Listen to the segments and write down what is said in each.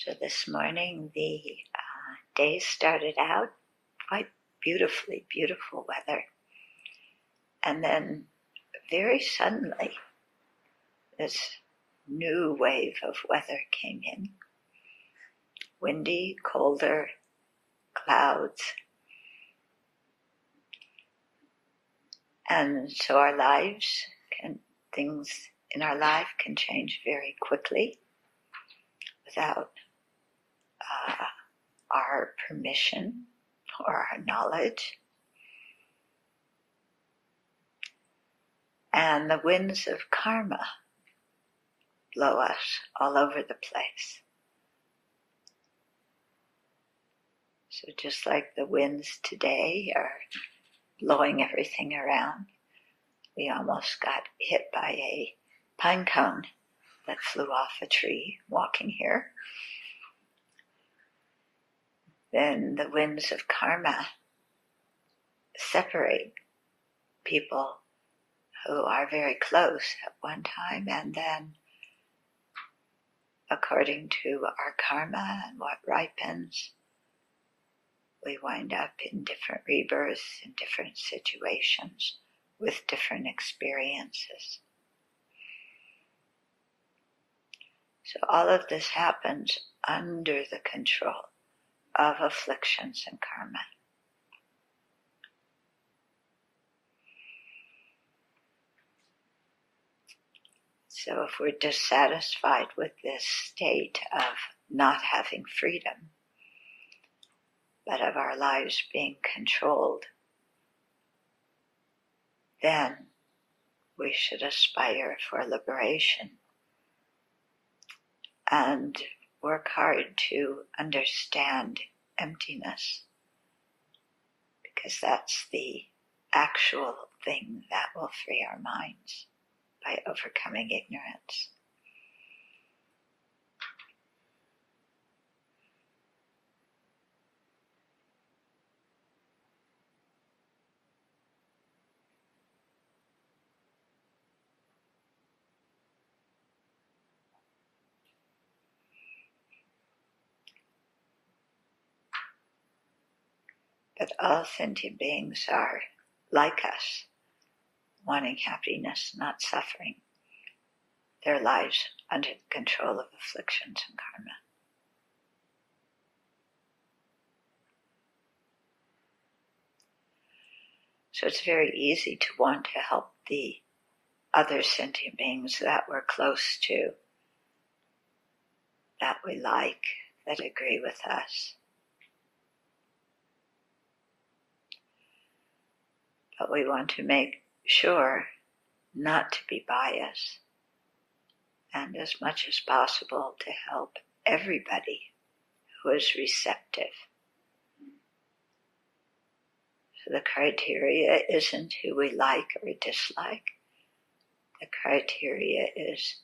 So this morning the day started out quite beautifully, beautiful weather. And then very suddenly this new wave of weather came in. Windy, colder, clouds. And so our lives things in our life can change very quickly without our permission or our knowledge. And the winds of karma blow us all over the place. So just like the winds today are blowing everything around, we almost got hit by a pine cone that flew off a tree walking here. Then the winds of karma separate people who are very close at one time, and then according to our karma and what ripens, we wind up in different rebirths, in different situations, with different experiences. So all of this happens under the control of afflictions and karma. So if we're dissatisfied with this state of not having freedom, but of our lives being controlled, then we should aspire for liberation and work hard to understand emptiness, because that's the actual thing that will free our minds by overcoming ignorance. But all sentient beings are like us, wanting happiness, not suffering, their lives under the control of afflictions and karma. So it's very easy to want to help the other sentient beings that we're close to, that we like, that agree with us. But we want to make sure not to be biased, and as much as possible to help everybody who is receptive. So the criteria isn't who we like or dislike. The criteria is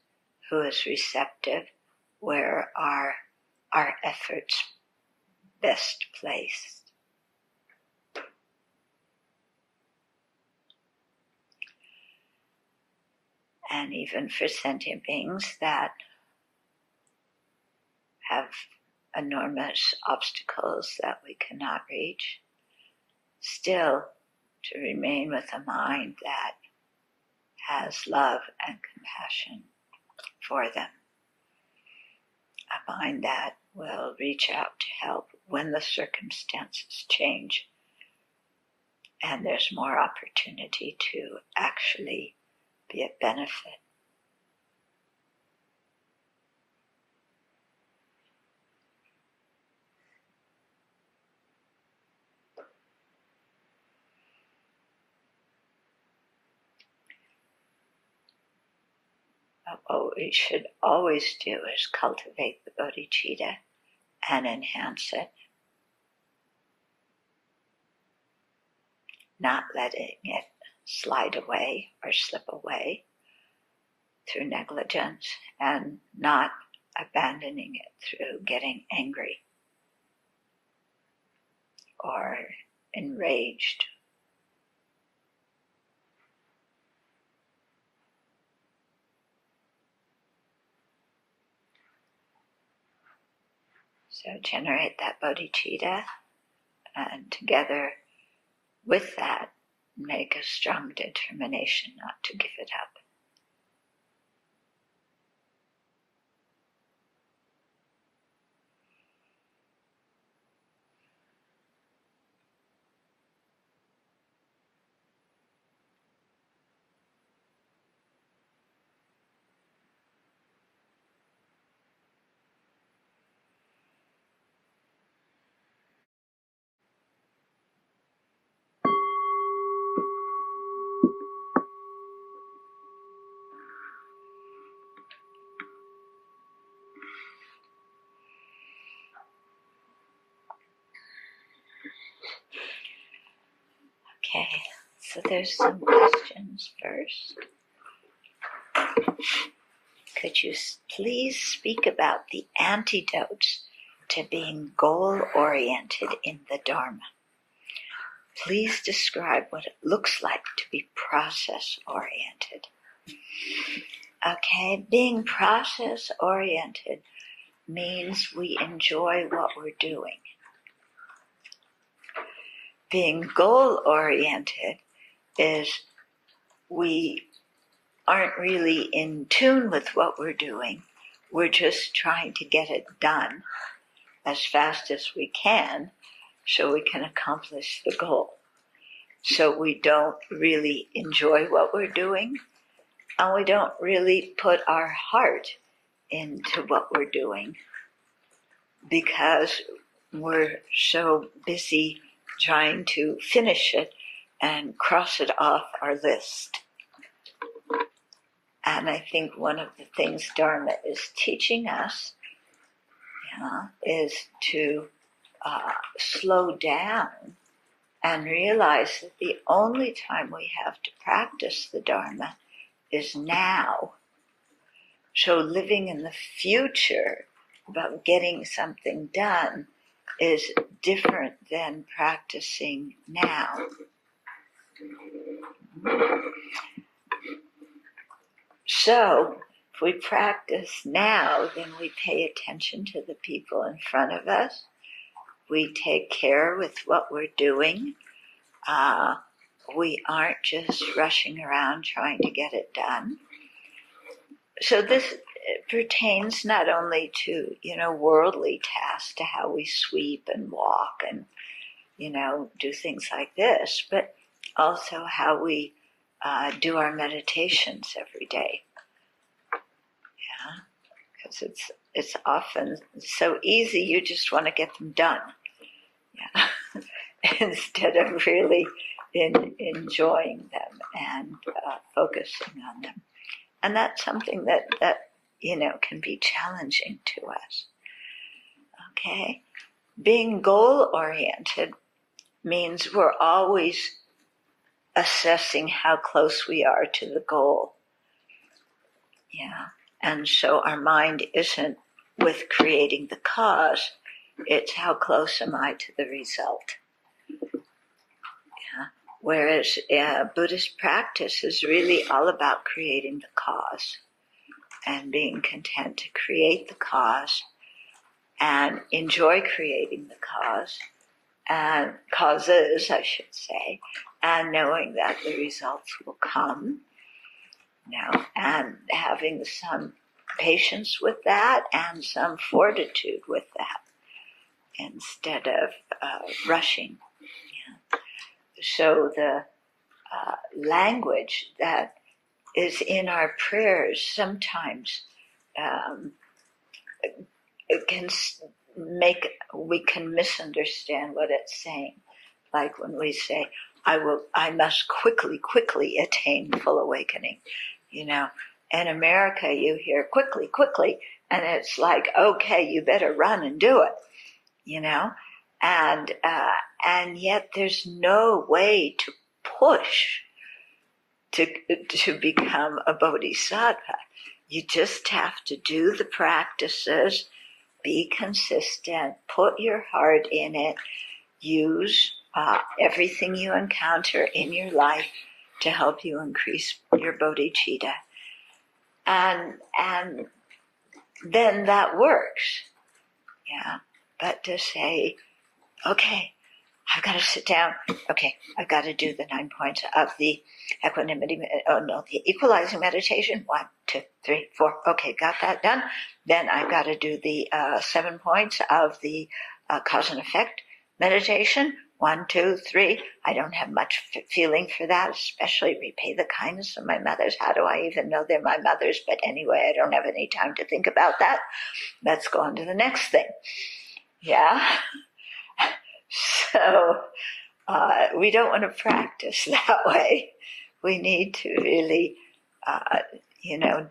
who is receptive, where are our efforts best placed. And even for sentient beings that have enormous obstacles that we cannot reach, still to remain with a mind that has love and compassion for them. A mind that will reach out to help when the circumstances change and there's more opportunity to actually be a benefit. But what we should always do is cultivate the bodhicitta and enhance it, not letting it slide away or slip away through negligence, and not abandoning it through getting angry or enraged. So generate that bodhicitta, and together with that, make a strong determination not to give it up. Okay, so there's some questions first. Could you please speak about the antidotes to being goal-oriented in the Dharma? Please describe what it looks like to be process-oriented. Okay, being process-oriented means we enjoy what we're doing. Being goal-oriented is we aren't really in tune with what we're doing. We're just trying to get it done as fast as we can so we can accomplish the goal. So we don't really enjoy what we're doing, and we don't really put our heart into what we're doing because we're so busy trying to finish it and cross it off our list. And I think one of the things Dharma is teaching us is to slow down and realize that the only time we have to practice the Dharma is now. So living in the future about getting something done is different than practicing now. So if we practice now, then we pay attention to the people in front of us. We take care with what we're doing. We aren't just rushing around trying to get it done. So this pertains not only to, worldly tasks, to how we sweep and walk and, do things like this, but also how we do our meditations every day. Yeah, because it's often so easy, you just want to get them done. Yeah. Instead of really enjoying them and focusing on them. And that's something that can be challenging to us. Okay? Being goal-oriented means we're always assessing how close we are to the goal. Yeah. And so our mind isn't with creating the cause, it's how close am I to the result. Yeah. Whereas Buddhist practice is really all about creating the cause and being content to create the cause and enjoy creating the cause and causes, I should say, and knowing that the results will come, and having some patience with that and some fortitude with that instead of rushing. Yeah. So the language that is in our prayers sometimes we can misunderstand what it's saying. Like when we say, I must quickly attain full awakening. In America you hear quickly, and it's like, okay, you better run and do it, and yet there's no way to push to become a bodhisattva. You just have to do the practices, be consistent, put your heart in it, use everything you encounter in your life to help you increase your bodhicitta. And then that works. Yeah. but to say, okay, I've got to sit down. Okay, I've got to do the 9 points of the equanimity, the equalizing meditation. 1, 2, 3, 4. Okay, got that done. Then I've got to do the 7 points of the cause and effect meditation. 1, 2, 3. I don't have much feeling for that, especially repay the kindness of my mothers. How do I even know they're my mothers? But anyway, I don't have any time to think about that. Let's go on to the next thing. Yeah. So we don't want to practice that way. We need to really,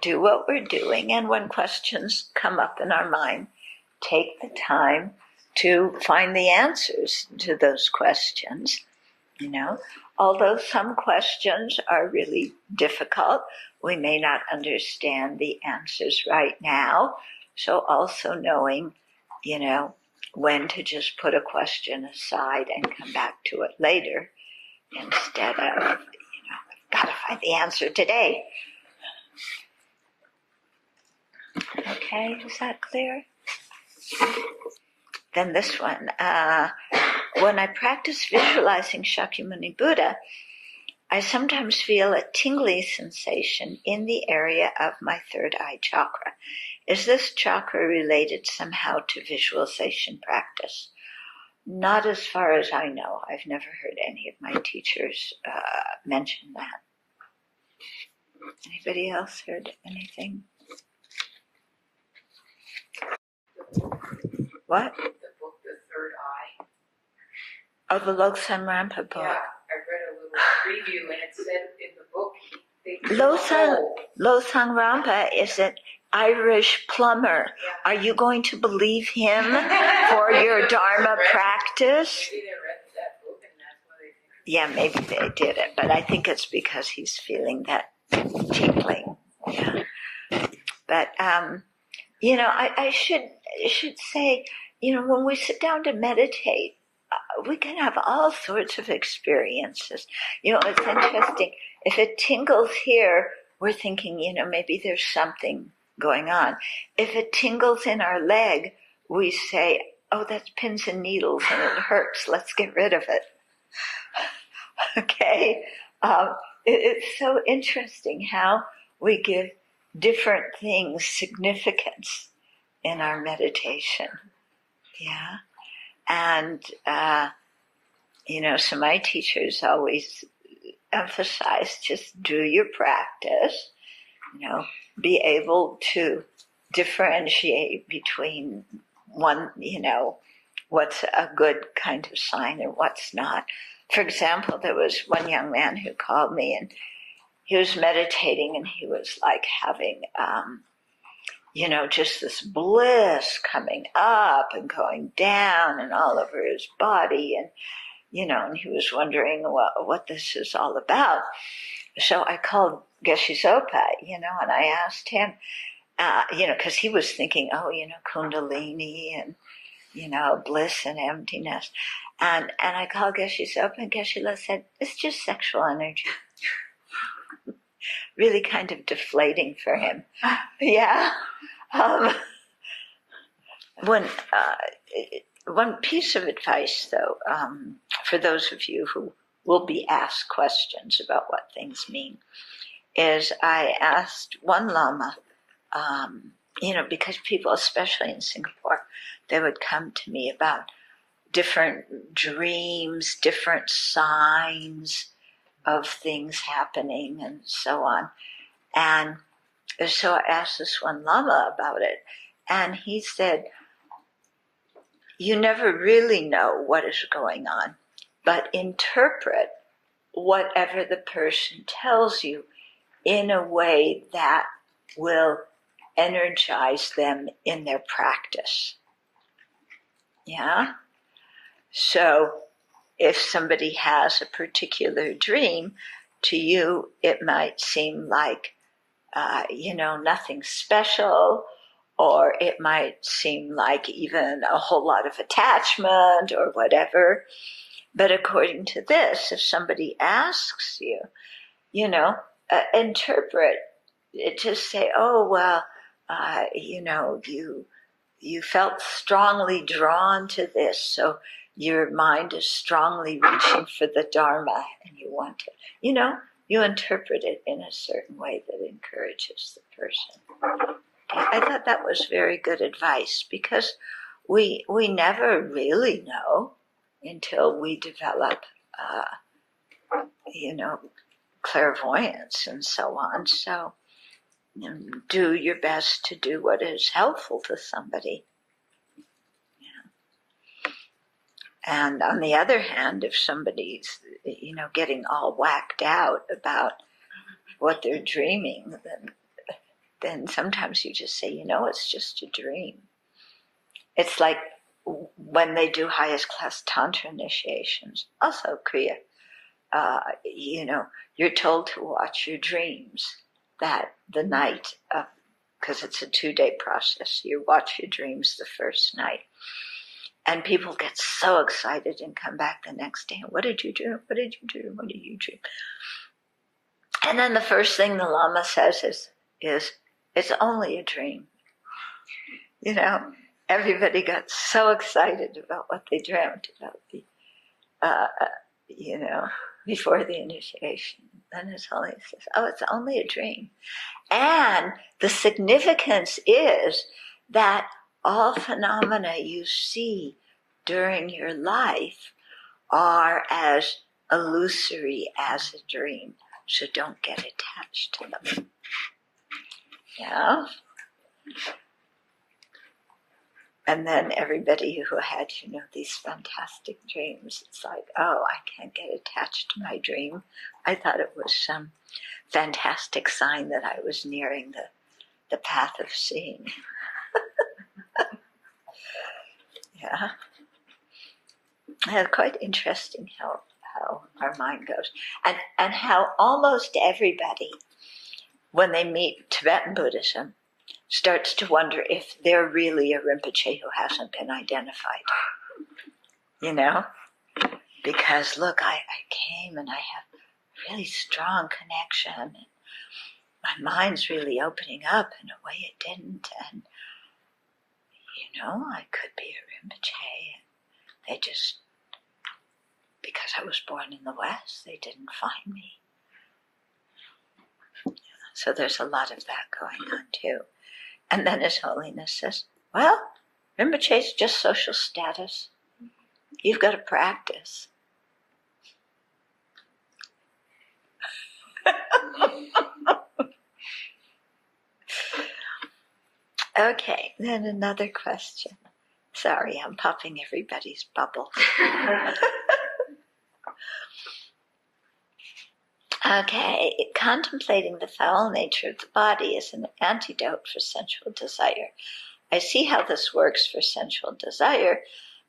do what we're doing. And when questions come up in our mind, take the time to find the answers to those questions. Although some questions are really difficult, we may not understand the answers right now. So also knowing, when to just put a question aside and come back to it later instead of, I've got to find the answer today. Okay, is that clear? Then this one. When I practice visualizing Shakyamuni Buddha, I sometimes feel a tingly sensation in the area of my third eye chakra. Is this chakra related somehow to visualization practice? Not as far as I know. I've never heard any of my teachers mention that. Anybody else heard anything? What? The book, The Third Eye. Oh, the Losang Rampa book. Yeah, I read a little preview and it said in the book, Losang Rampa is an Irish plumber. Yeah. Are you going to believe him for your Dharma practice? Maybe they read that book and that's why they think. Yeah, maybe they did it, but I think it's because he's feeling that tingling. Yeah. But, I should say, when we sit down to meditate, we can have all sorts of experiences. It's interesting. If it tingles here, we're thinking, maybe there's something going on. If it tingles in our leg, we say, oh, that's pins and needles and it hurts. Let's get rid of it. Okay? It's so interesting how we give different things significance in our meditation. Yeah. And, so my teachers always emphasize just do your practice, be able to differentiate between one, what's a good kind of sign and what's not. For example, there was one young man who called me and he was meditating and he was like having, just this bliss coming up and going down and all over his body. And, and he was wondering what this is all about. So I called Geshe Zopa, and I asked him, because he was thinking, Kundalini and, bliss and emptiness. And I called Geshe Zopa and Geshe said, it's just sexual energy. Really kind of deflating for him. Yeah. One piece of advice, though, for those of you who will be asked questions about what things mean, is I asked one Lama, because people, especially in Singapore, they would come to me about different dreams, different signs of things happening, and so on. And so I asked this one Lama about it, and he said, you never really know what is going on, but interpret whatever the person tells you in a way that will energize them in their practice. Yeah? So if somebody has a particular dream, to you it might seem like, nothing special, or it might seem like even a whole lot of attachment or whatever. But according to this, if somebody asks you, interpret it to say, oh, well, you felt strongly drawn to this, so your mind is strongly reaching for the Dharma, and you want to, you interpret it in a certain way that encourages the person. I thought that was very good advice, because we never really know until we develop, clairvoyance and so on. So do your best to do what is helpful to somebody. And on the other hand, if somebody's, getting all whacked out about what they're dreaming, then sometimes you just say, it's just a dream. It's like when they do highest class Tantra initiations, also Kriya, you're told to watch your dreams that the night of, because it's a 2-day process, you watch your dreams the first night. And people get so excited and come back the next day. What did you do? What did you do? What did you dream? And then the first thing the Lama says is it's only a dream. Everybody got so excited about what they dreamt about before the initiation. Then his Holiness says, it's only a dream. And the significance is that all phenomena you see during your life are as illusory as a dream. So don't get attached to them. Yeah? And then everybody who had, these fantastic dreams, it's like, I can't get attached to my dream. I thought it was some fantastic sign that I was nearing the path of seeing. Yeah. Quite interesting how our mind goes. And how almost everybody, when they meet Tibetan Buddhism, starts to wonder if they're really a Rinpoche who hasn't been identified. Because look, I came and I have a really strong connection, and my mind's really opening up in a way it didn't, and I could be a Rinpoche, and they just, because I was born in the West, they didn't find me. So there's a lot of that going on too. And then His Holiness says, well, Rinpoche's just social status. You've got to practice. Okay, then another question. Sorry, I'm popping everybody's bubble. Okay, contemplating the foul nature of the body is an antidote for sensual desire. I see how this works for sensual desire,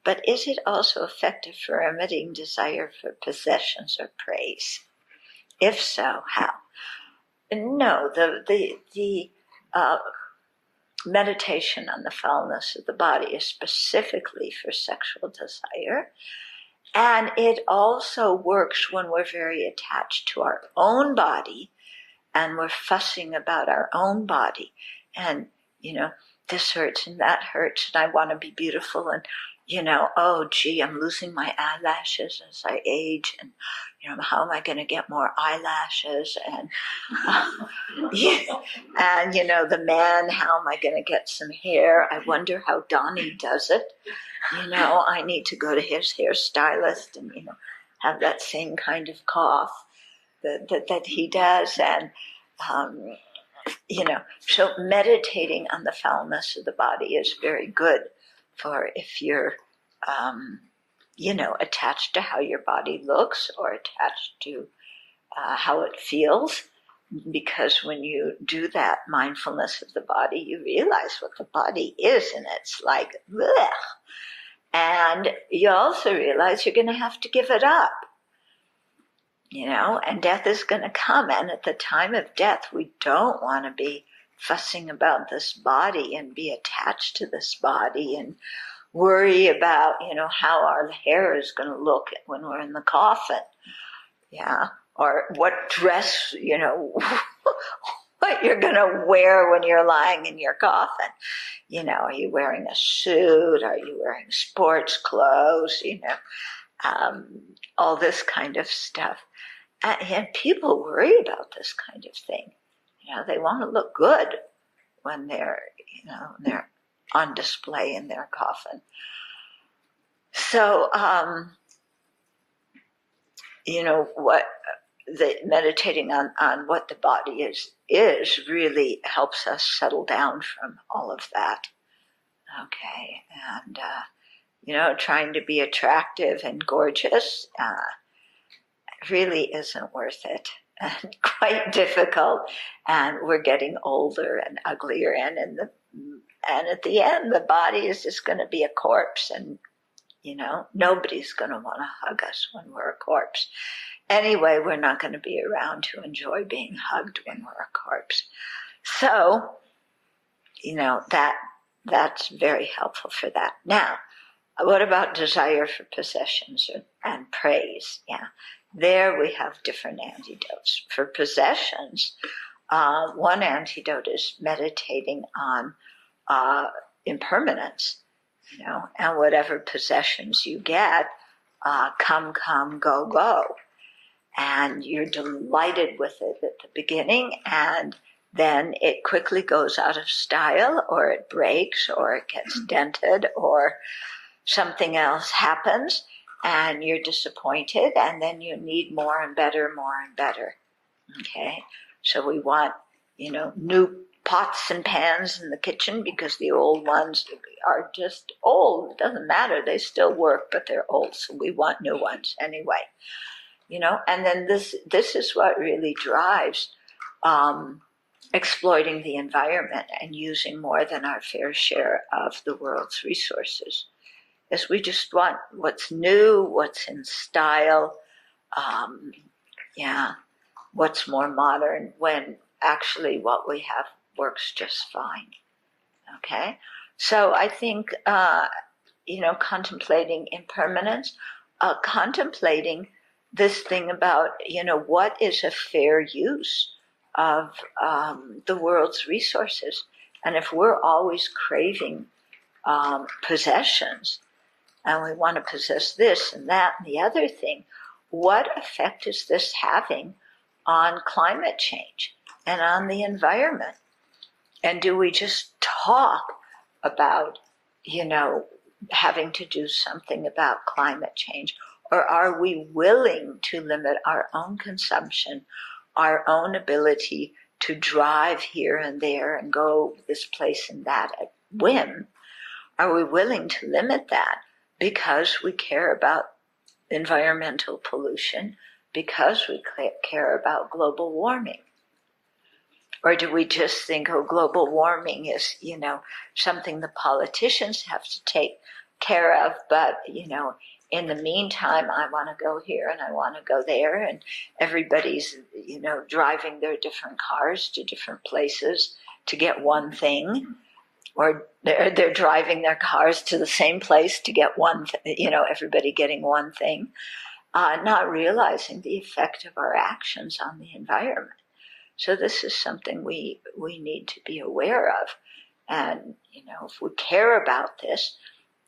but is it also effective for remedying desire for possessions or praise? If so, how? No, the meditation on the foulness of the body is specifically for sexual desire. And it also works when we're very attached to our own body and we're fussing about our own body. And, this hurts and that hurts and I want to be beautiful. And, oh, gee, I'm losing my eyelashes as I age. And, how am I going to get more eyelashes? And, and, the man, how am I going to get some hair? I wonder how Donnie does it. I need to go to his hairstylist and, have that same kind of cough that he does. And, so meditating on the foulness of the body is very good for if you're, attached to how your body looks or attached to how it feels. Because when you do that mindfulness of the body, you realize what the body is, and it's like, blech. And you also realize you're going to have to give it up, and death is going to come. And at the time of death, we don't want to be fussing about this body and be attached to this body and worry about, how our hair is going to look when we're in the coffin. Yeah. Or what dress, what you're going to wear when you're lying in your coffin. You know, are you wearing a suit? Are you wearing sports clothes? You know, all this kind of stuff. And people worry about this kind of thing. You know, they want to look good when they're, you know, when they're on display in their coffin. So, you know, what the meditating on what the body is really helps us settle down from all of that. Okay, and you know, trying to be attractive and gorgeous really isn't worth it, and quite difficult. And we're getting older and uglier, and at the end, the body is just going to be a corpse, and you know, nobody's going to want to hug us when we're a corpse. Anyway, we're not going to be around to enjoy being hugged when we're a corpse. So, you know, that's very helpful for that. Now, what about desire for possessions and praise? Yeah, there we have different antidotes. For possessions, one antidote is meditating on impermanence, you know, and whatever possessions you get, come, go, go. And you're delighted with it at the beginning, and then it quickly goes out of style, or it breaks, or it gets dented, or something else happens, and you're disappointed, and then you need more and better, okay? So we want, you know, new pots and pans in the kitchen because the old ones are just old. It doesn't matter, they still work, but they're old, so we want new ones anyway. You know, and then this is what really drives exploiting the environment and using more than our fair share of the world's resources. Is we just want what's new, what's in style, what's more modern, when actually what we have works just fine. Okay, so I think you know, contemplating impermanence, contemplating this thing about, you know, what is a fair use of the world's resources. And if we're always craving possessions, and we want to possess this and that and the other thing, what effect is this having on climate change and on the environment? And do we just talk about, you know, having to do something about climate change? Or are we willing to limit our own consumption, our own ability to drive here and there and go this place and that at whim? Are we willing to limit that because we care about environmental pollution, because we care about global warming? Or do we just think, oh, global warming is, you know, something the politicians have to take care of, but, you know, in the meantime, I want to go here and I want to go there, and everybody's, you know, driving their different cars to different places to get one thing, or they're driving their cars to the same place to get one, you know, everybody getting one thing, not realizing the effect of our actions on the environment. So this is something we need to be aware of, and, you know, if we care about this,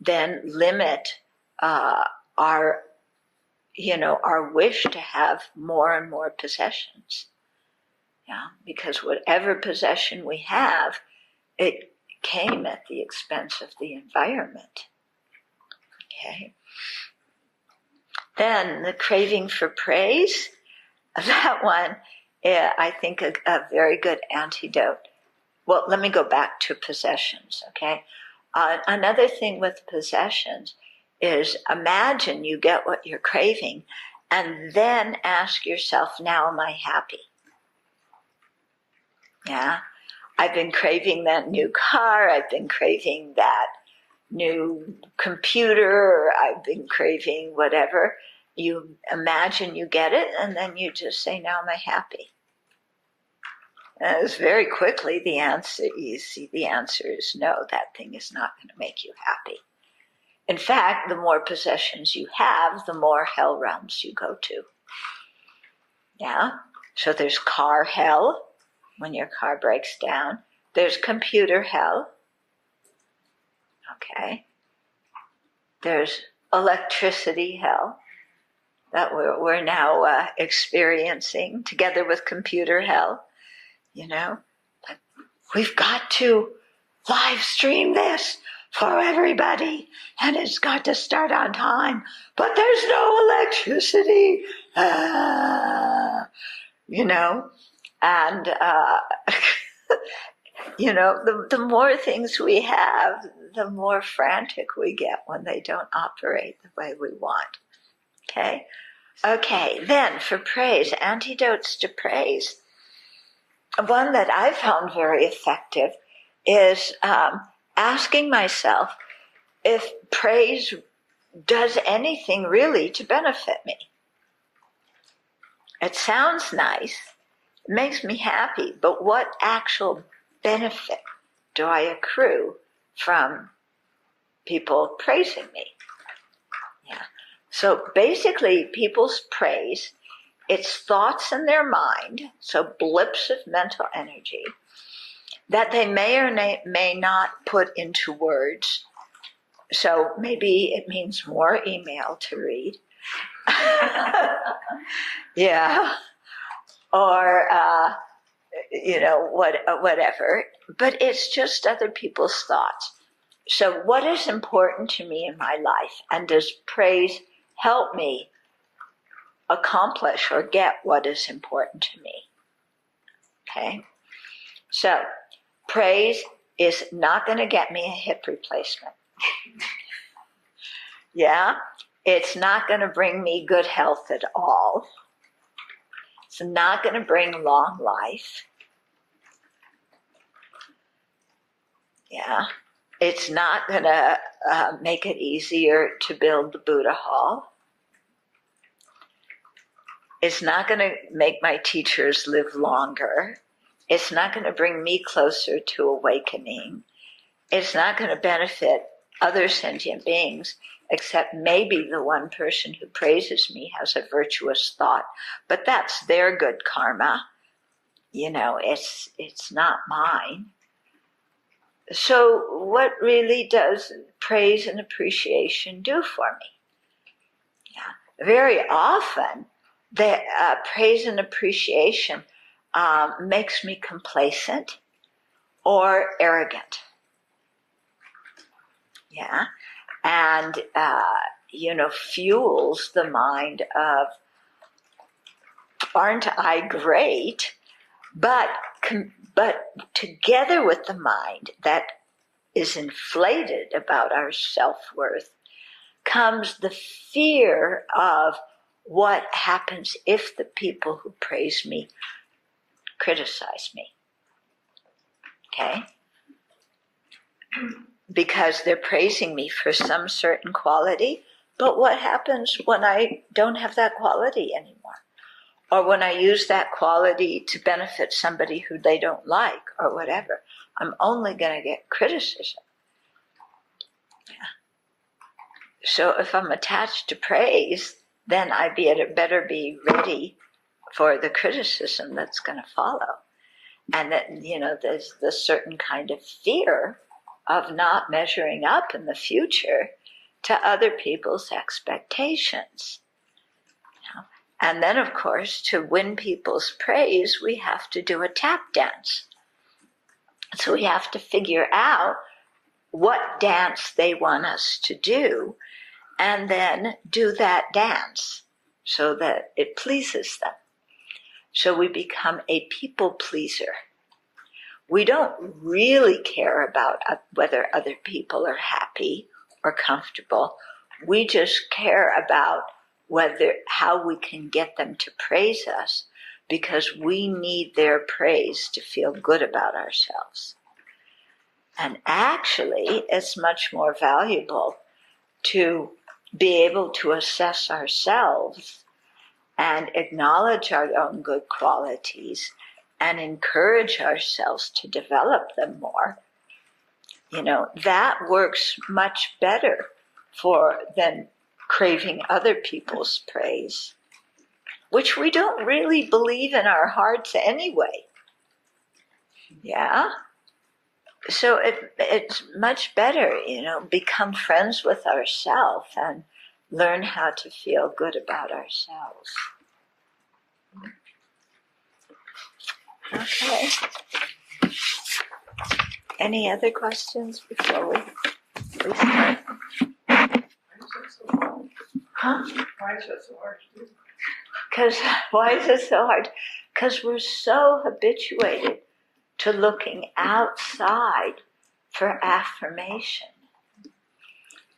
then limit our wish to have more and more possessions. Yeah, because whatever possession we have, it came at the expense of the environment. Okay. Then the craving for praise, that one, I think a very good antidote. Well, let me go back to possessions, okay? Another thing with possessions is, imagine you get what you're craving and then ask yourself, now am I happy? Yeah, I've been craving that new car, I've been craving that new computer, I've been craving whatever. You imagine you get it, and then you just say, now am I happy? And it's very quickly the answer, you see, the answer is no, that thing is not going to make you happy. In fact, the more possessions you have, the more hell realms you go to. Yeah, so there's car hell, when your car breaks down. There's computer hell. Okay. There's electricity hell that we're now experiencing together with computer hell, But we've got to live stream this for everybody, and it's got to start on time, but there's no electricity, and the more things we have, the more frantic we get when they don't operate the way we want. Okay, then for praise, antidotes to praise. One that I found very effective is asking myself if praise does anything really to benefit me. It sounds nice, it makes me happy, but what actual benefit do I accrue from people praising me? Yeah. So basically, people's praise, it's thoughts in their mind, so blips of mental energy, that they may or may not put into words. So maybe it means more email to read. Yeah. Or, whatever. But it's just other people's thoughts. So what is important to me in my life? And does praise help me accomplish or get what is important to me? Okay. So praise is not going to get me a hip replacement. Yeah. It's not going to bring me good health at all. It's not going to bring long life. Yeah. It's not going to make it easier to build the Buddha Hall. It's not going to make my teachers live longer. It's not going to bring me closer to awakening. It's not going to benefit other sentient beings, except maybe the one person who praises me has a virtuous thought. But that's their good karma. It's not mine. So what really does praise and appreciation do for me? Yeah. Very often, the praise and appreciation makes me complacent or arrogant. Yeah. And, fuels the mind of, aren't I great? But together with the mind that is inflated about our self-worth comes the fear of what happens if the people who praise me criticize me. Okay? Because they're praising me for some certain quality, but what happens when I don't have that quality anymore? Or when I use that quality to benefit somebody who they don't like, or whatever, I'm only going to get criticism. Yeah. So if I'm attached to praise, then I better be ready for the criticism that's going to follow. And that, there's this certain kind of fear of not measuring up in the future to other people's expectations. And then, of course, to win people's praise, we have to do a tap dance. So we have to figure out what dance they want us to do, and then do that dance so that it pleases them. So we become a people pleaser. We don't really care about whether other people are happy or comfortable. We just care about how we can get them to praise us, because we need their praise to feel good about ourselves. And actually, it's much more valuable to be able to assess ourselves and acknowledge our own good qualities and encourage ourselves to develop them more. That works much better than craving other people's praise, which we don't really believe in our hearts anyway. Yeah. So it's much better, become friends with ourselves and learn how to feel good about ourselves. Okay. Any other questions before we start? Huh? Why is that so hard to do? Why is it so hard? Because we're so habituated to looking outside for affirmation.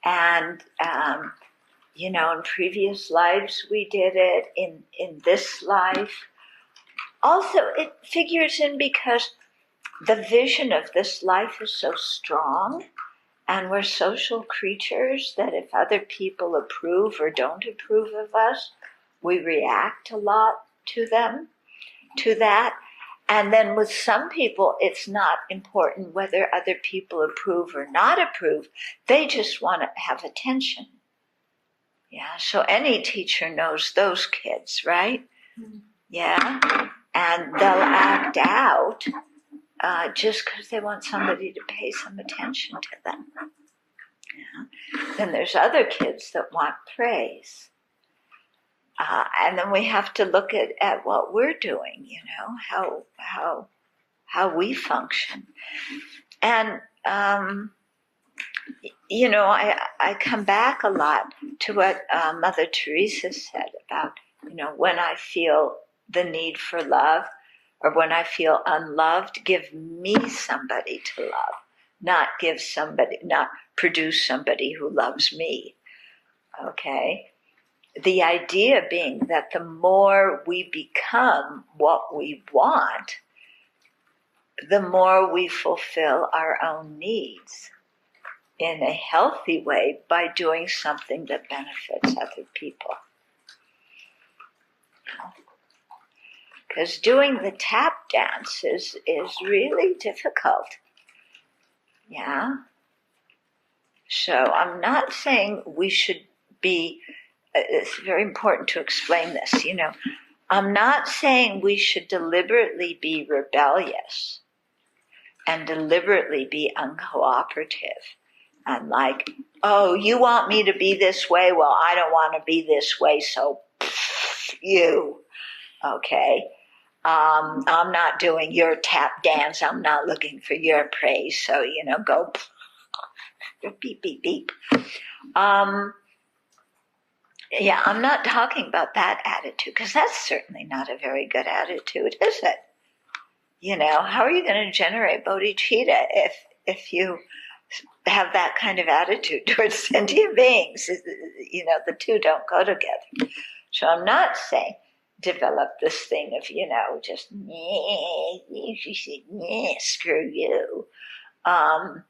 And, in previous lives we did it, in this life. Also, it figures in because the vision of this life is so strong, and we're social creatures that if other people approve or don't approve of us, we react a lot to that. And then with some people, it's not important whether other people approve or not approve. They just want to have attention. Yeah, so any teacher knows those kids, right? Mm-hmm. Yeah, and they'll act out just because they want somebody to pay some attention to them. Yeah. Then there's other kids that want praise. And then we have to look at what we're doing, how we function. And, I come back a lot to what Mother Teresa said about, when I feel the need for love or when I feel unloved, give me somebody to love, not produce somebody who loves me. Okay? The idea being that the more we become what we want, the more we fulfill our own needs in a healthy way by doing something that benefits other people. Because doing the tap dance is really difficult. Yeah? So I'm not saying we should be, it's very important to explain this, I'm not saying we should deliberately be rebellious and deliberately be uncooperative and like, oh, you want me to be this way? Well, I don't want to be this way, so you. Okay? I'm not doing your tap dance. I'm not looking for your praise. So, go beep, beep, beep. Yeah, I'm not talking about that attitude because that's certainly not a very good attitude, is it? How are you going to generate bodhicitta if you have that kind of attitude towards sentient beings? The two don't go together. So I'm not saying develop this thing of, just, screw you. I'm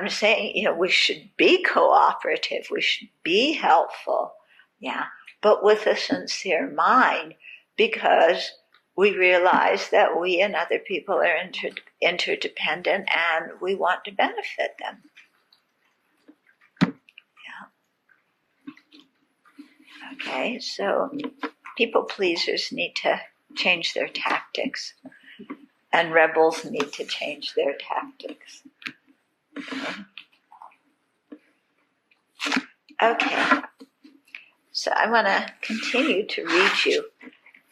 saying, we should be cooperative, we should be helpful, yeah, but with a sincere mind, because we realize that we and other people are interdependent and we want to benefit them. Okay, so people pleasers need to change their tactics, and rebels need to change their tactics. Okay, so I want to continue to read you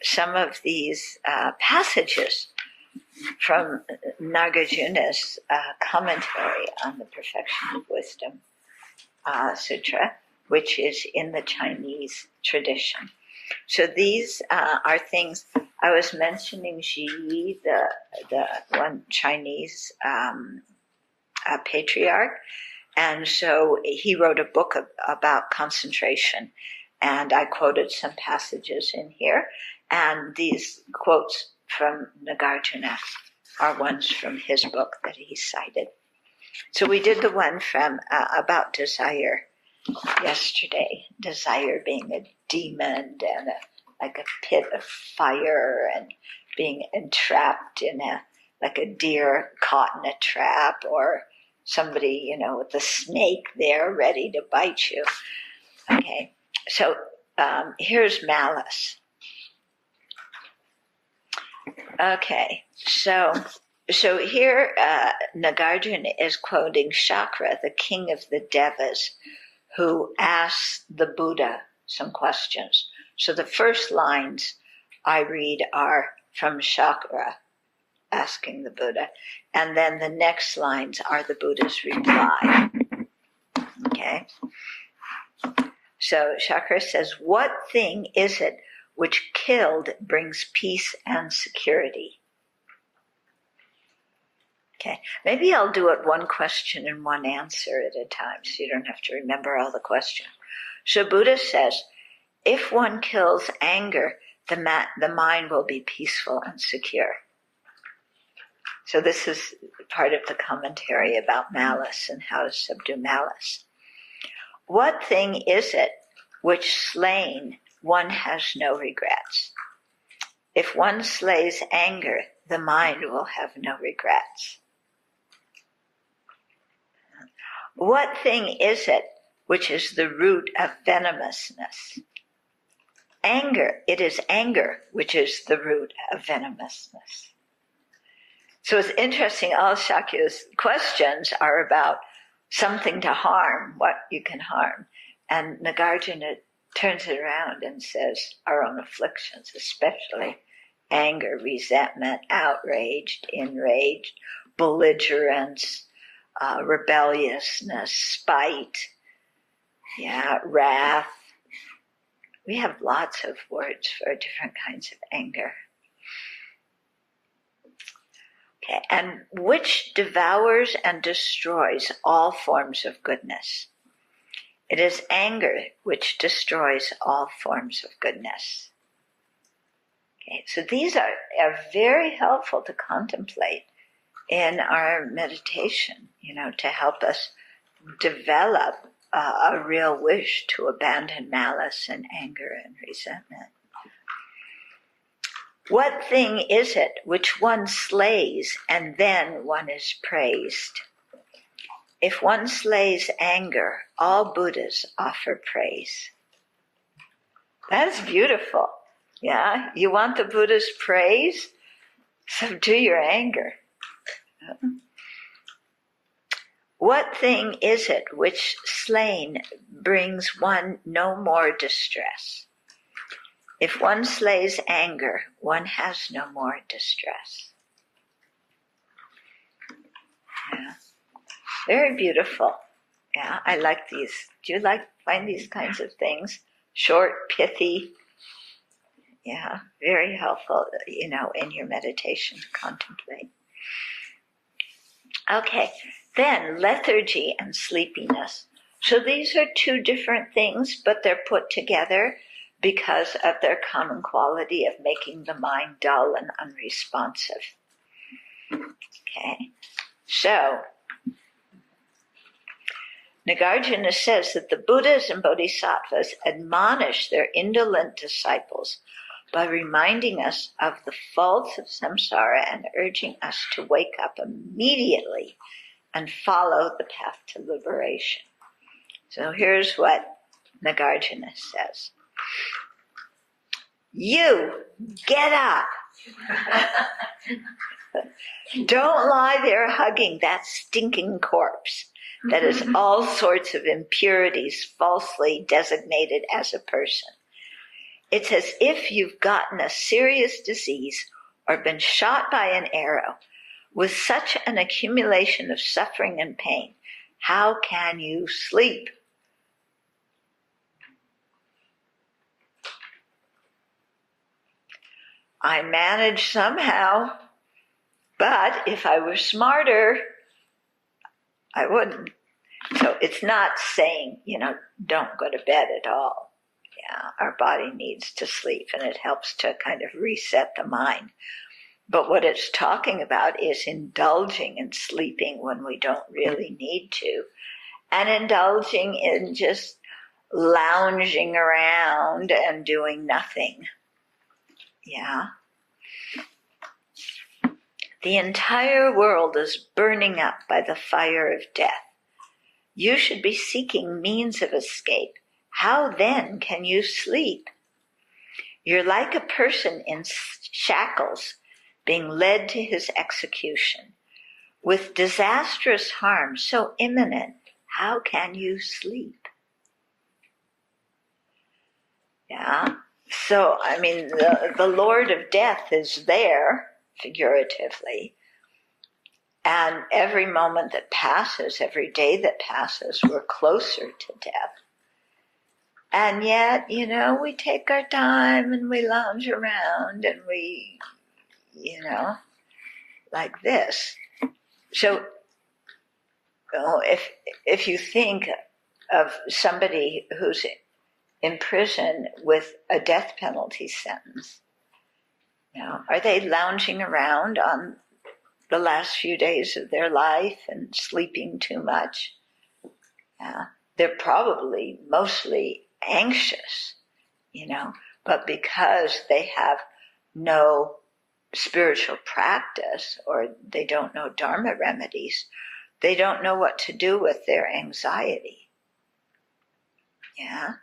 some of these passages from Nagarjuna's commentary on the Perfection of Wisdom Sutra, which is in the Chinese tradition. So these are things, I was mentioning Ji, the one Chinese patriarch, and so he wrote a book about concentration, and I quoted some passages in here, and these quotes from Nagarjuna are ones from his book that he cited. So we did the one from about desire yesterday, desire being a demon and like a pit of fire and being entrapped in like a deer caught in a trap, or somebody, with a snake there ready to bite you. Okay, so here's malice. Okay, so here Nagarjuna is quoting Shakra, the king of the Devas, who asked the Buddha some questions. So the first lines I read are from Shakra asking the Buddha, and then the next lines are the Buddha's reply. Okay? So Shakra says, what thing is it which killed brings peace and security? Okay, maybe I'll do it one question and one answer at a time so you don't have to remember all the questions. So Buddha says, if one kills anger, the mind will be peaceful and secure. So this is part of the commentary about malice and how to subdue malice. What thing is it which slain one has no regrets? If one slays anger, the mind will have no regrets. What thing is it which is the root of venomousness? Anger. It is anger which is the root of venomousness. So it's interesting, all Shakyamuni's questions are about something to harm, what you can harm. And Nagarjuna turns it around and says our own afflictions, especially anger, resentment, outraged, enraged, belligerence, rebelliousness, spite, wrath. We have lots of words for different kinds of anger. Okay, and which devours and destroys all forms of goodness. It is anger which destroys all forms of goodness. Okay, so these are very helpful to contemplate in our meditation, to help us develop a real wish to abandon malice and anger and resentment. What thing is it which one slays and then one is praised? If one slays anger, all Buddhas offer praise. That's beautiful. Yeah, you want the Buddha's praise? Subdue your anger. What thing is it which slain brings one no more distress? If one slays anger, one has no more distress. Yeah. Very beautiful. Yeah, I like these. Do you find these kinds of things? Short, pithy. Yeah, very helpful, in your meditation to contemplate. Okay, then lethargy and sleepiness. So these are two different things, but they're put together because of their common quality of making the mind dull and unresponsive. Okay, so Nagarjuna says that the Buddhas and Bodhisattvas admonish their indolent disciples by reminding us of the faults of samsara and urging us to wake up immediately and follow the path to liberation. So here's what Nagarjuna says. You, get up. Don't lie there hugging that stinking corpse that is all sorts of impurities falsely designated as a person. It's as if you've gotten a serious disease or been shot by an arrow. With such an accumulation of suffering and pain, how can you sleep? I manage somehow, but if I were smarter, I wouldn't. So it's not saying, don't go to bed at all. Yeah, our body needs to sleep, and it helps to kind of reset the mind. But what it's talking about is indulging in sleeping when we don't really need to, and indulging in just lounging around and doing nothing. Yeah. The entire world is burning up by the fire of death. You should be seeking means of escape. How then can you sleep? You're like a person in shackles being led to his execution, with disastrous harm so imminent, how can you sleep? Yeah. So, I mean, the Lord of Death is there, figuratively, and every moment that passes, every day that passes, we're closer to death. And yet, we take our time and we lounge around and we, like this. So, if you think of somebody who's in prison with a death penalty sentence, are they lounging around on the last few days of their life and sleeping too much? They're probably mostly anxious, but because they have no spiritual practice or they don't know Dharma remedies, they don't know what to do with their anxiety. Yeah.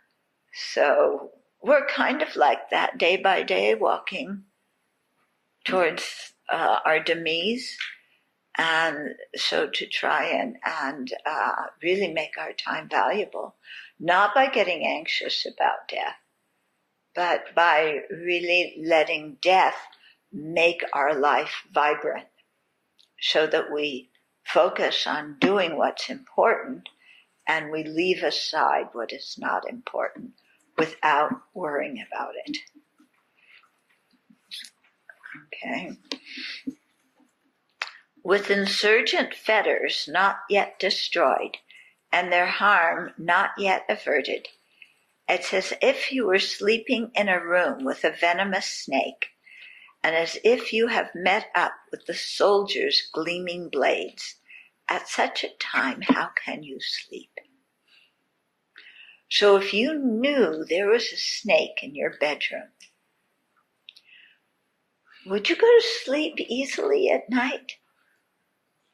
So we're kind of like that day by day, walking towards our demise. And so to try and really make our time valuable, not by getting anxious about death, but by really letting death make our life vibrant so that we focus on doing what's important and we leave aside what is not important without worrying about it. Okay. With insurgent fetters not yet destroyed and their harm not yet averted, it's as if you were sleeping in a room with a venomous snake, and as if you have met up with the soldiers' gleaming blades. At such a time, how can you sleep? So if you knew there was a snake in your bedroom, would you go to sleep easily at night?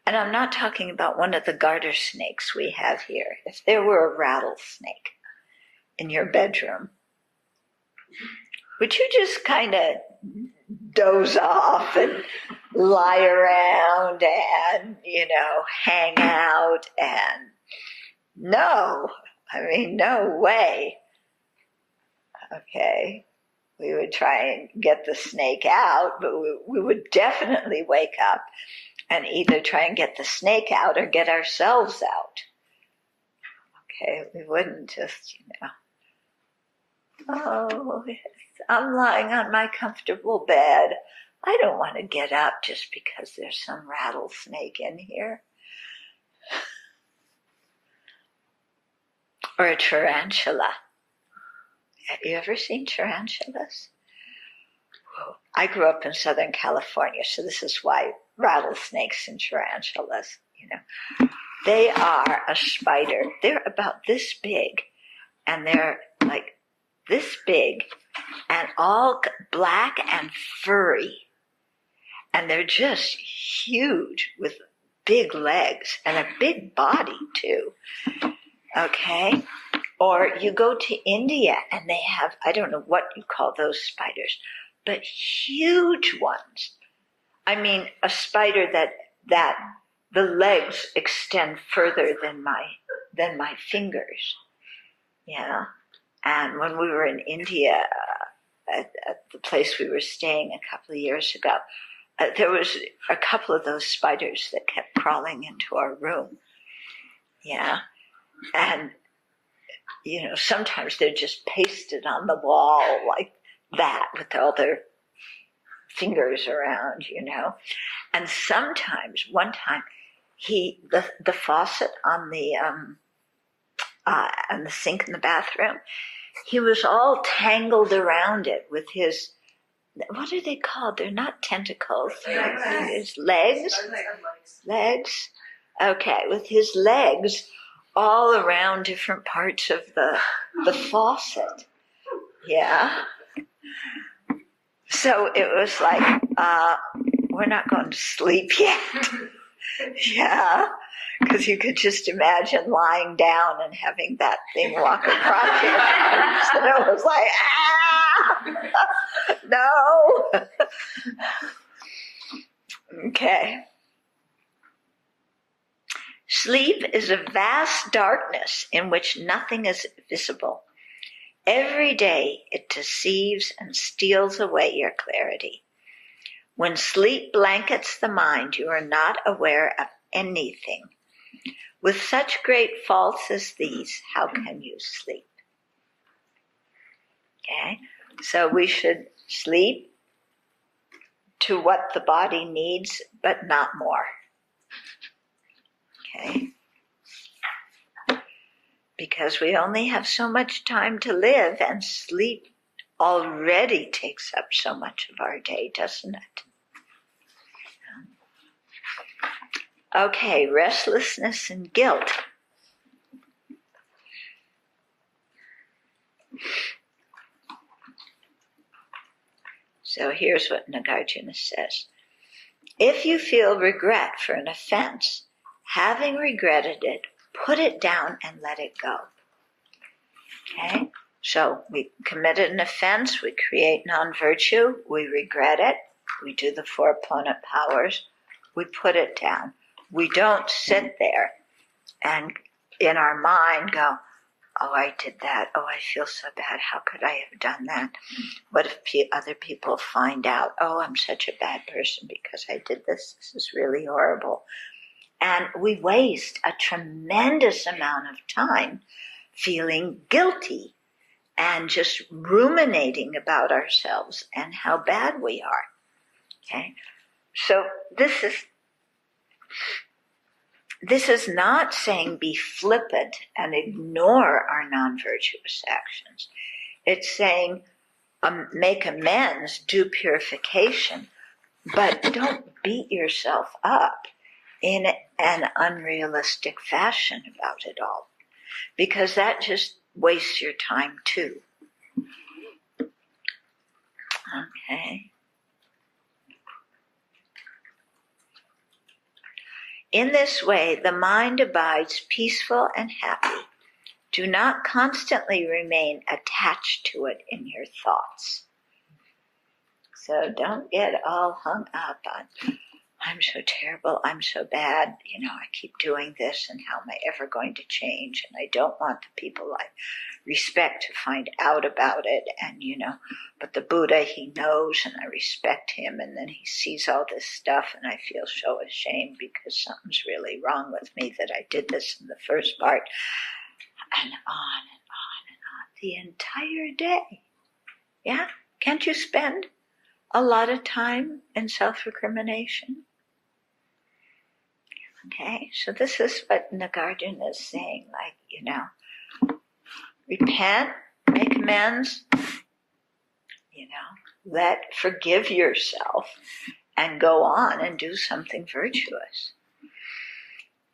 And I'm not talking about one of the garter snakes we have here. If there were a rattlesnake in your bedroom, would you just kind of doze off and lie around and, hang out? And no way. Okay. We would try and get the snake out, but we would definitely wake up and either try and get the snake out or get ourselves out. Okay, we wouldn't just, I'm lying on my comfortable bed. I don't want to get up just because there's some rattlesnake in here. Or a tarantula. Have you ever seen tarantulas? I grew up in Southern California, so this is why rattlesnakes and tarantulas, They are a spider. They're about this big, and they're like this big, and all black and furry. And they're just huge with big legs and a big body, too. Okay? Or you go to India, and they have, I don't know what you call those spiders, but huge ones. I mean, a spider that the legs extend further than my fingers. Yeah. And when we were in India, at the place we were staying a couple of years ago, there was a couple of those spiders that kept crawling into our room. Yeah. And, sometimes they're just pasted on the wall like that with all their fingers around, And sometimes, one time, the faucet on the sink in the bathroom, he was all tangled around it with his, what are they called? They're not tentacles. His legs? Legs? Okay, with his legs all around different parts of the faucet. Yeah. So it was like, we're not going to sleep yet. Yeah. Because you could just imagine lying down and having that thing walk across your arms. And it was like, no. Okay. Sleep is a vast darkness in which nothing is visible. Every day it deceives and steals away your clarity. When sleep blankets the mind, you are not aware of anything. With such great faults as these, how can you sleep? Okay, so we should sleep to what the body needs, but not more. Okay? Because we only have so much time to live, and sleep already takes up so much of our day, doesn't it? Okay, restlessness and guilt. So here's what Nagarjuna says. If you feel regret for an offense, having regretted it, put it down and let it go. Okay? So we committed an offense, we create non-virtue, we regret it, we do the 4 opponent powers, we put it down. We don't sit there and in our mind go, oh, I did that. Oh, I feel so bad. How could I have done that? What if other people find out, oh, I'm such a bad person because I did this. This is really horrible. And we waste a tremendous amount of time feeling guilty and just ruminating about ourselves and how bad we are. Okay? So this is not saying be flippant and ignore our non-virtuous actions. It's saying make amends, do purification, but don't beat yourself up in an unrealistic fashion about it all, because that just wastes your time too. Okay. In this way, the mind abides peaceful and happy. Do not constantly remain attached to it in your thoughts. So don't get all hung up on, I'm so terrible, I'm so bad, I keep doing this, and how am I ever going to change? And I don't want the people I respect to find out about it, and but the Buddha, he knows, and I respect him, and then he sees all this stuff, and I feel so ashamed because something's really wrong with me that I did this in the first part, and on and on and on, the entire day. Yeah? Can't you spend a lot of time in self-recrimination? Okay, so this is what Nagarjuna is saying, repent, make amends, forgive yourself and go on and do something virtuous.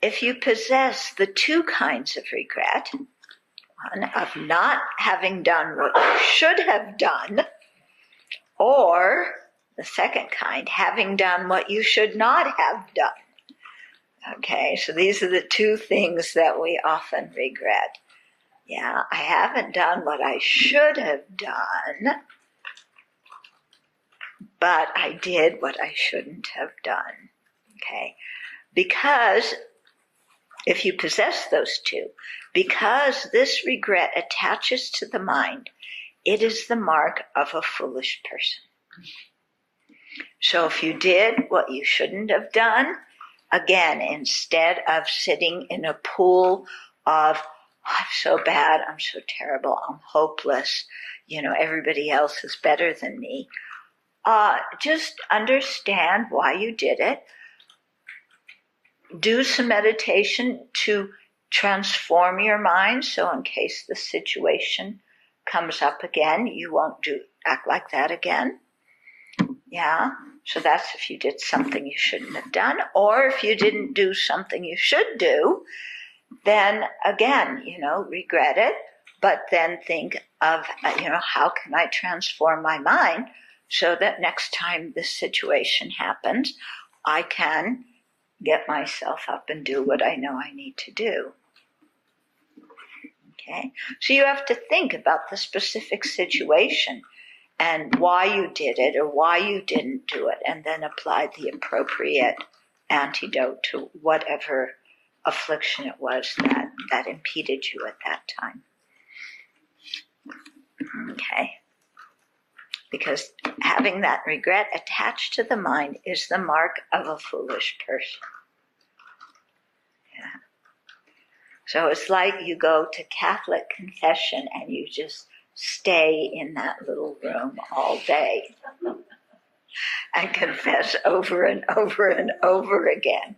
If you possess the 2 kinds of regret, one of not having done what you should have done, or the second kind, having done what you should not have done. Okay, so these are the 2 things that we often regret. Yeah, I haven't done what I should have done, but I did what I shouldn't have done. Okay, because if you possess those 2, because this regret attaches to the mind, it is the mark of a foolish person. So if you did what you shouldn't have done, again, instead of sitting in a pool of, I'm so bad, I'm so terrible, I'm hopeless, everybody else is better than me, just understand why you did it. Do some meditation to transform your mind, so in case the situation comes up again, you won't act like that again. Yeah, so that's if you did something you shouldn't have done, or if you didn't do something you should do, then again, regret it, but then think of, how can I transform my mind so that next time this situation happens, I can get myself up and do what I know I need to do. Okay, so you have to think about the specific situation and why you did it or why you didn't do it, and then applied the appropriate antidote to whatever affliction it was that impeded you at that time. Okay? Because having that regret attached to the mind is the mark of a foolish person. Yeah. So it's like you go to Catholic confession and you just stay in that little room all day and confess over and over and over again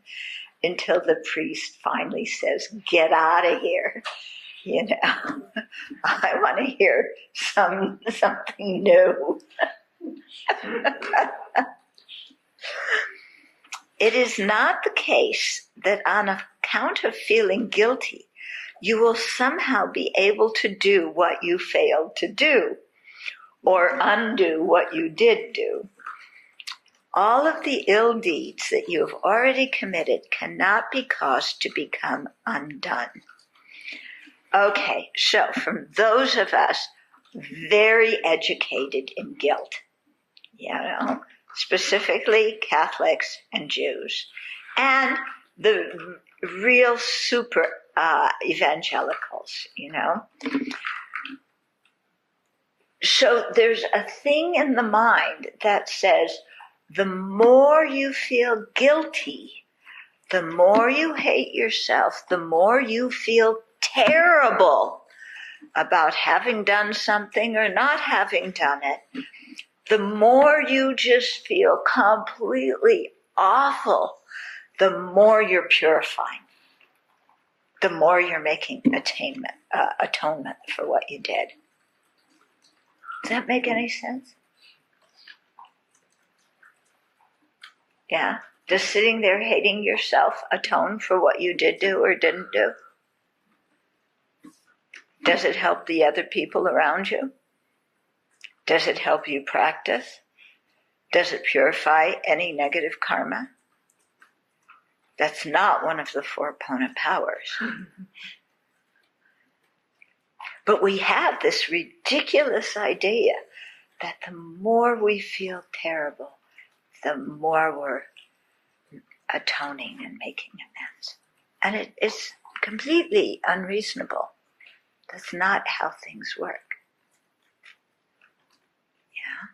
until the priest finally says, "Get out of here. You know, I want to hear something new." It is not the case that on account of feeling guilty, you will somehow be able to do what you failed to do or undo what you did do. All of the ill deeds that you have already committed cannot be caused to become undone. Okay, so from those of us very educated in guilt, you know, specifically Catholics and Jews, and the real super evangelicals, you know. So there's a thing in the mind that says the more you feel guilty, the more you hate yourself, the more you feel terrible about having done something or not having done it, the more you just feel completely awful, the more you're purifying, the more you're making atonement for what you did. Does that make any sense? Yeah? Does sitting there hating yourself atone for what you did do or didn't do? Does it help the other people around you? Does it help you practice? Does it purify any negative karma? That's not one of the four Pona powers. But we have this ridiculous idea that the more we feel terrible, the more we're atoning and making amends. And it is completely unreasonable. That's not how things work. Yeah?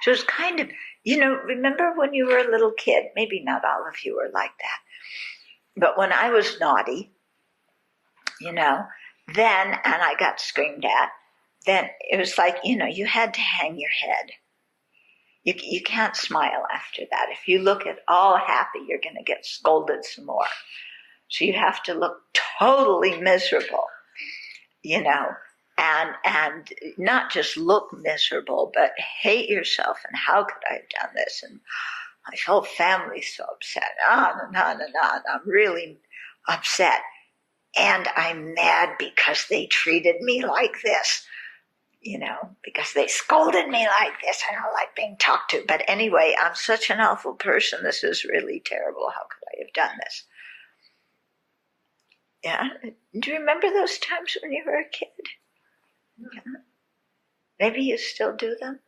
So it's kind of, you know, remember when you were a little kid? Maybe not all of you were like that. But when I was naughty, you know, then, and I got screamed at, then it was like, you know, you had to hang your head. You can't smile after that. If you look at all happy, you're going to get scolded some more. So you have to look totally miserable, you know, and not just look miserable, but hate yourself. And how could I have done this? And my whole family's so upset. And I'm really upset. And I'm mad because they treated me like this. You know, because they scolded me like this. I don't like being talked to. But anyway, I'm such an awful person. This is really terrible. How could I have done this? Yeah. Do you remember those times when you were a kid? Yeah. Maybe you still do them?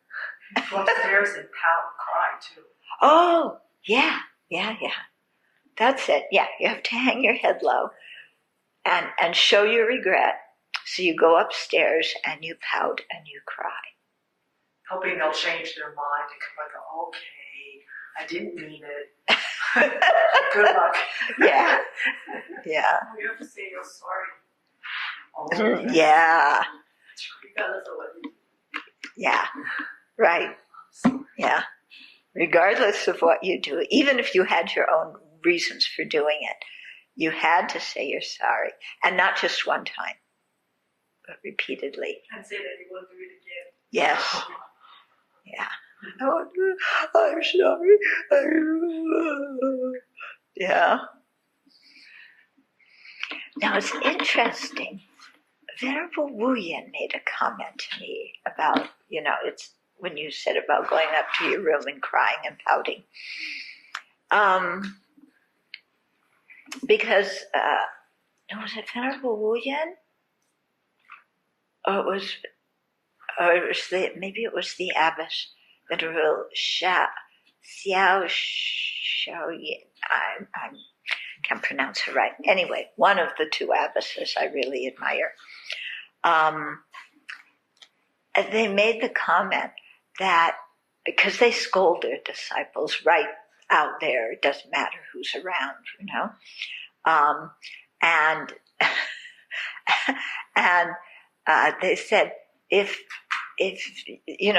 Go upstairs and pout and cry too. Oh, yeah. That's it. Yeah, you have to hang your head low and show your regret. So you go upstairs and you pout and you cry. Hoping they'll change their mind and come back and go, okay, I didn't mean it. Good luck. Yeah. You have to say you're sorry. Yeah. Regardless of what you do. Yeah. Right. Yeah. Regardless of what you do, even if you had your own reasons for doing it, you had to say you're sorry. And not just one time, but repeatedly. And say that you won't do it again. Yes. Yeah. I'm sorry. Yeah. Now it's interesting. Venerable Wu Yin made a comment to me about, you know, it's when you said about going up to your room and crying and pouting. Because, was it Venerable Wu Yin? Or it was or maybe it was the abbess, Venerable Xiao Xiaoyin. I can't pronounce her right. Anyway, one of the two abbesses I really admire. They made the comment that because they scold their disciples right out there, it doesn't matter who's around, and they said if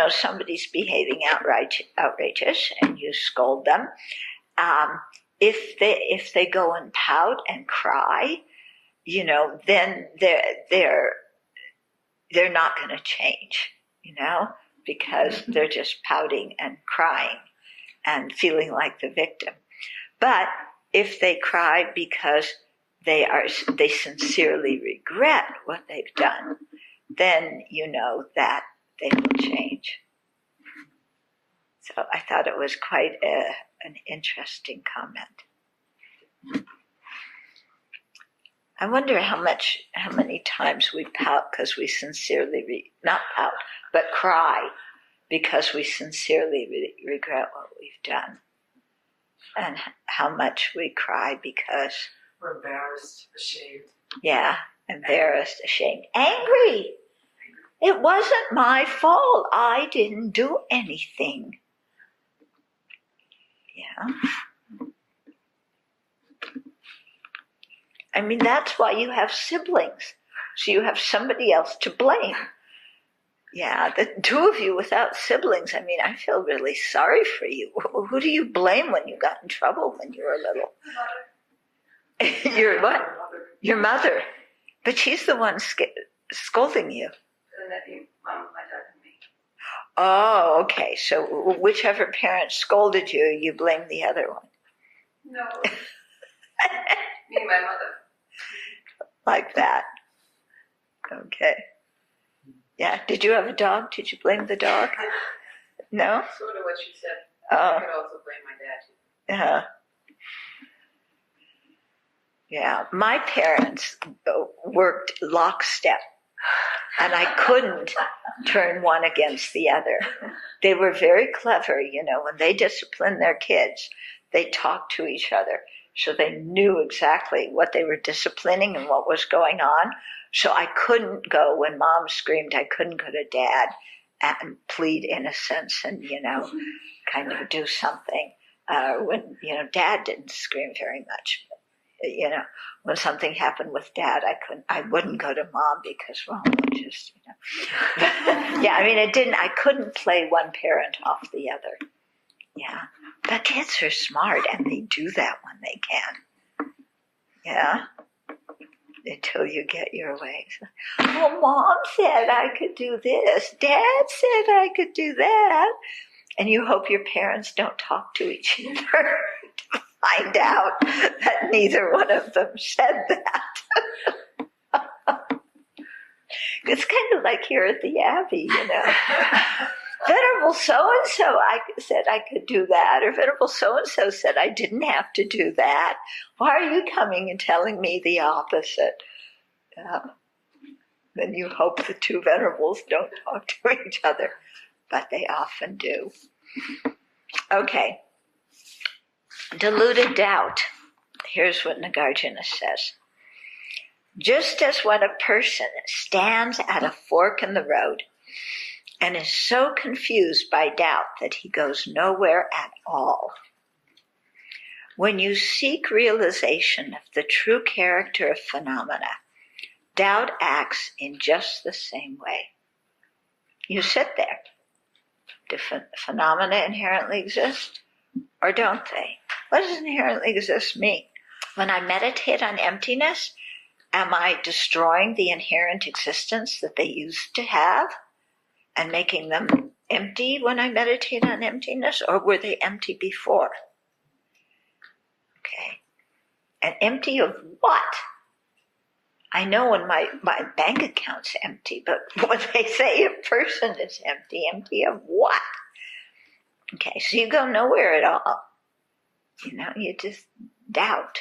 somebody's behaving outrageous and you scold them, if they go and pout and cry, then they're not going to change, because they're just pouting and crying and feeling like the victim. But if they cry because they sincerely regret what they've done, then you know that they will change. So I thought it was quite an interesting comment. I wonder how many times we pout because we sincerely, not pout, but cry because we sincerely regret what we've done. And how much we cry because we're embarrassed, ashamed. Yeah, embarrassed, ashamed, angry. It wasn't my fault. I didn't do anything. Yeah. I mean, that's why you have siblings. So you have somebody else to blame. Yeah, the two of you without siblings, I mean, I feel really sorry for you. Who do you blame when you got in trouble when you were little? Mother. Your what? Your mother. But she's the one scolding you. And then my dad and me. Oh, okay. So whichever parent scolded you, you blame the other one. No. Me and my mother. Like that. Okay. Yeah. Did you have a dog? Did you blame the dog? No? Sort of what you said. Oh. I could also blame my dad too. Yeah. Yeah. My parents worked lockstep, and I couldn't turn one against the other. They were very clever, when they disciplined their kids, they talked to each other. So they knew exactly what they were disciplining and what was going on. So I couldn't go, when Mom screamed, I couldn't go to Dad and plead innocence and, kind of do something. When, Dad didn't scream very much. When something happened with Dad, I wouldn't go to Mom because, well, just, Yeah, I mean, I couldn't play one parent off the other. Yeah. But kids are smart and they do that when they can. Yeah. Until you get your way. Well, Mom said I could do this. Dad said I could do that. And you hope your parents don't talk to each other to find out that neither one of them said that. It's kind of like here at the Abbey, Venerable so-and-so I said I could do that, or Venerable so-and-so said I didn't have to do that. Why are you coming and telling me the opposite? Then you hope the two Venerables don't talk to each other, but they often do. Okay. Deluded doubt. Here's what Nagarjuna says. Just as when a person stands at a fork in the road and is so confused by doubt that he goes nowhere at all, when you seek realization of the true character of phenomena, doubt acts in just the same way. You sit there. Do phenomena inherently exist, or don't they? What does inherently exist mean? When I meditate on emptiness, am I destroying the inherent existence that they used to have and making them empty when I meditate on emptiness, or were they empty before? Okay. And empty of what? I know when my bank account's empty, but when they say a person is empty of what? Okay, so you go nowhere at all. You just doubt.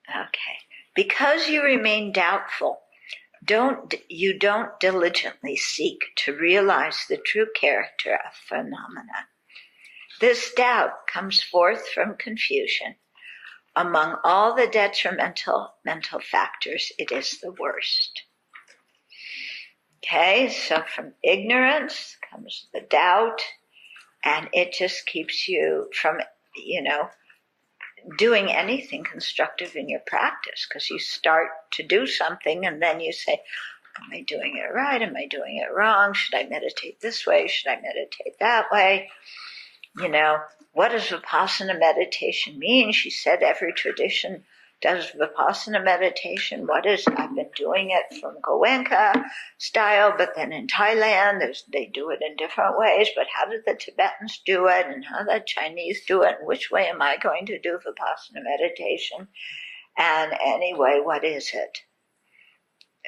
Okay. Because you remain doubtful, you don't diligently seek to realize the true character of phenomena. This doubt comes forth from confusion. Among all the detrimental mental factors, it is the worst. Okay, so from ignorance comes the doubt, and it just keeps you from, doing anything constructive in your practice, because you start to do something and then you say, am I doing it right? Am I doing it wrong? Should I meditate this way? Should I meditate that way? What does Vipassana meditation mean? She said every tradition does Vipassana meditation. I've been doing it from Goenka style, but then in Thailand, they do it in different ways. But how did the Tibetans do it? And how did the Chinese do it? And which way am I going to do Vipassana meditation? And anyway, what is it?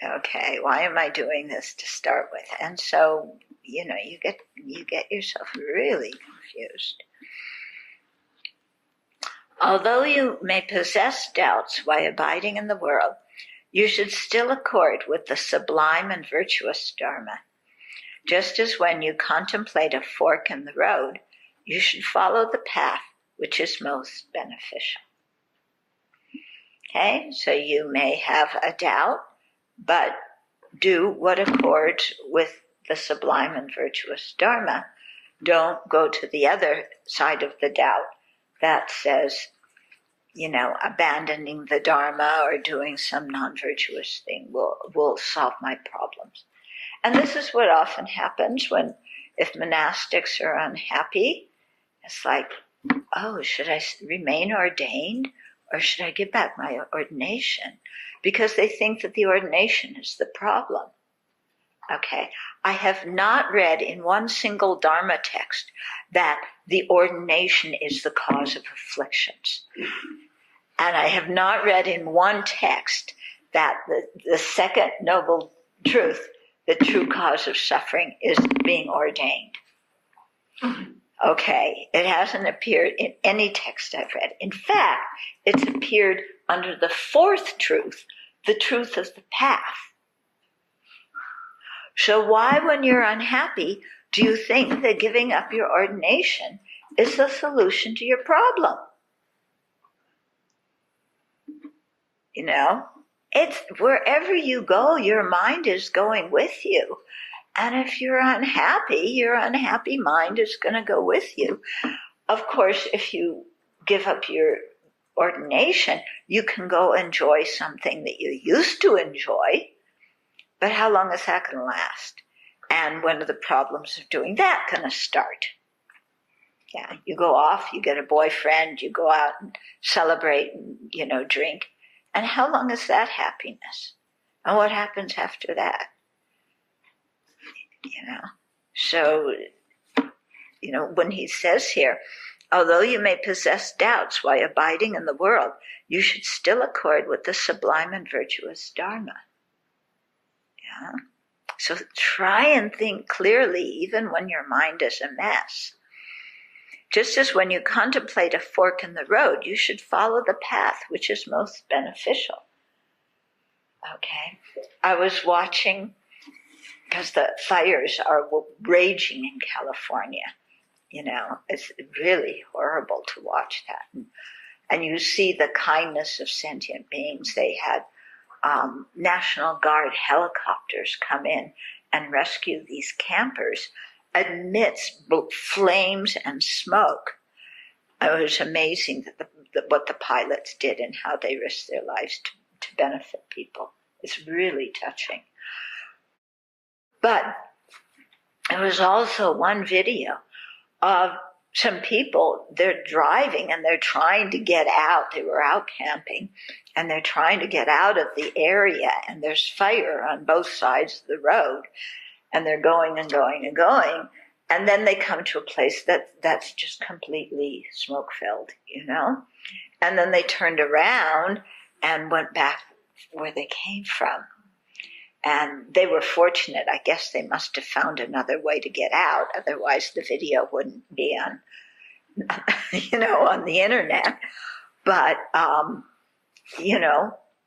Okay, why am I doing this to start with? And so, you get yourself really confused. Although you may possess doubts while abiding in the world, you should still accord with the sublime and virtuous Dharma. Just as when you contemplate a fork in the road, you should follow the path which is most beneficial. Okay, so you may have a doubt, but do what accords with the sublime and virtuous Dharma. Don't go to the other side of the doubt that says, abandoning the Dharma or doing some non-virtuous thing will solve my problems. And this is what often happens if monastics are unhappy. It's like, should I remain ordained or should I give back my ordination? Because they think that the ordination is the problem. Okay, I have not read in one single Dharma text that the ordination is the cause of afflictions. And I have not read in one text that the second noble truth, the true cause of suffering, is being ordained. Okay, it hasn't appeared in any text I've read. In fact, it's appeared under the fourth truth, the truth of the path. So why, when you're unhappy, do you think that giving up your ordination is the solution to your problem? It's wherever you go, your mind is going with you. And if you're unhappy, your unhappy mind is going to go with you. Of course, if you give up your ordination, you can go enjoy something that you used to enjoy. But how long is that going to last? And when are the problems of doing that going to start? Yeah, you go off, you get a boyfriend, you go out and celebrate and, drink. And how long is that happiness? And what happens after that? So, when he says here, although you may possess doubts while abiding in the world, you should still accord with the sublime and virtuous Dharma. Yeah. So try and think clearly even when your mind is a mess. Just as when you contemplate a fork in the road, you should follow the path which is most beneficial. Okay. I was watching, because the fires are raging in California. It's really horrible to watch that. And you see the kindness of sentient beings. They had National Guard helicopters come in and rescue these campers amidst flames and smoke. It was amazing what the pilots did and how they risked their lives to benefit people. It's really touching. But there was also one video of some people, they're driving and they're trying to get out. They were out camping and they're trying to get out of the area, and there's fire on both sides of the road, and they're going and going and going. And then they come to a place that's just completely smoke-filled, And then they turned around and went back where they came from. And they were fortunate. I guess they must have found another way to get out. Otherwise, the video wouldn't be on, on the internet. But,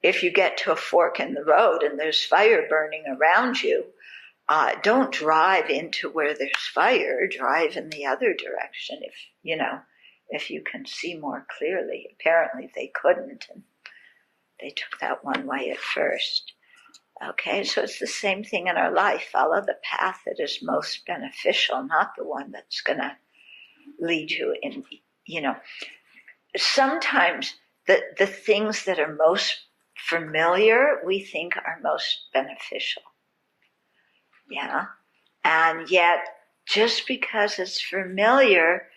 if you get to a fork in the road and there's fire burning around you, don't drive into where there's fire. Drive in the other direction if you can see more clearly. Apparently they couldn't, and they took that one way at first. Okay, so it's the same thing in our life. Follow the path that is most beneficial, not the one that's going to lead you in, Sometimes the things that are most familiar, we think are most beneficial. Yeah. And yet, just because it's familiar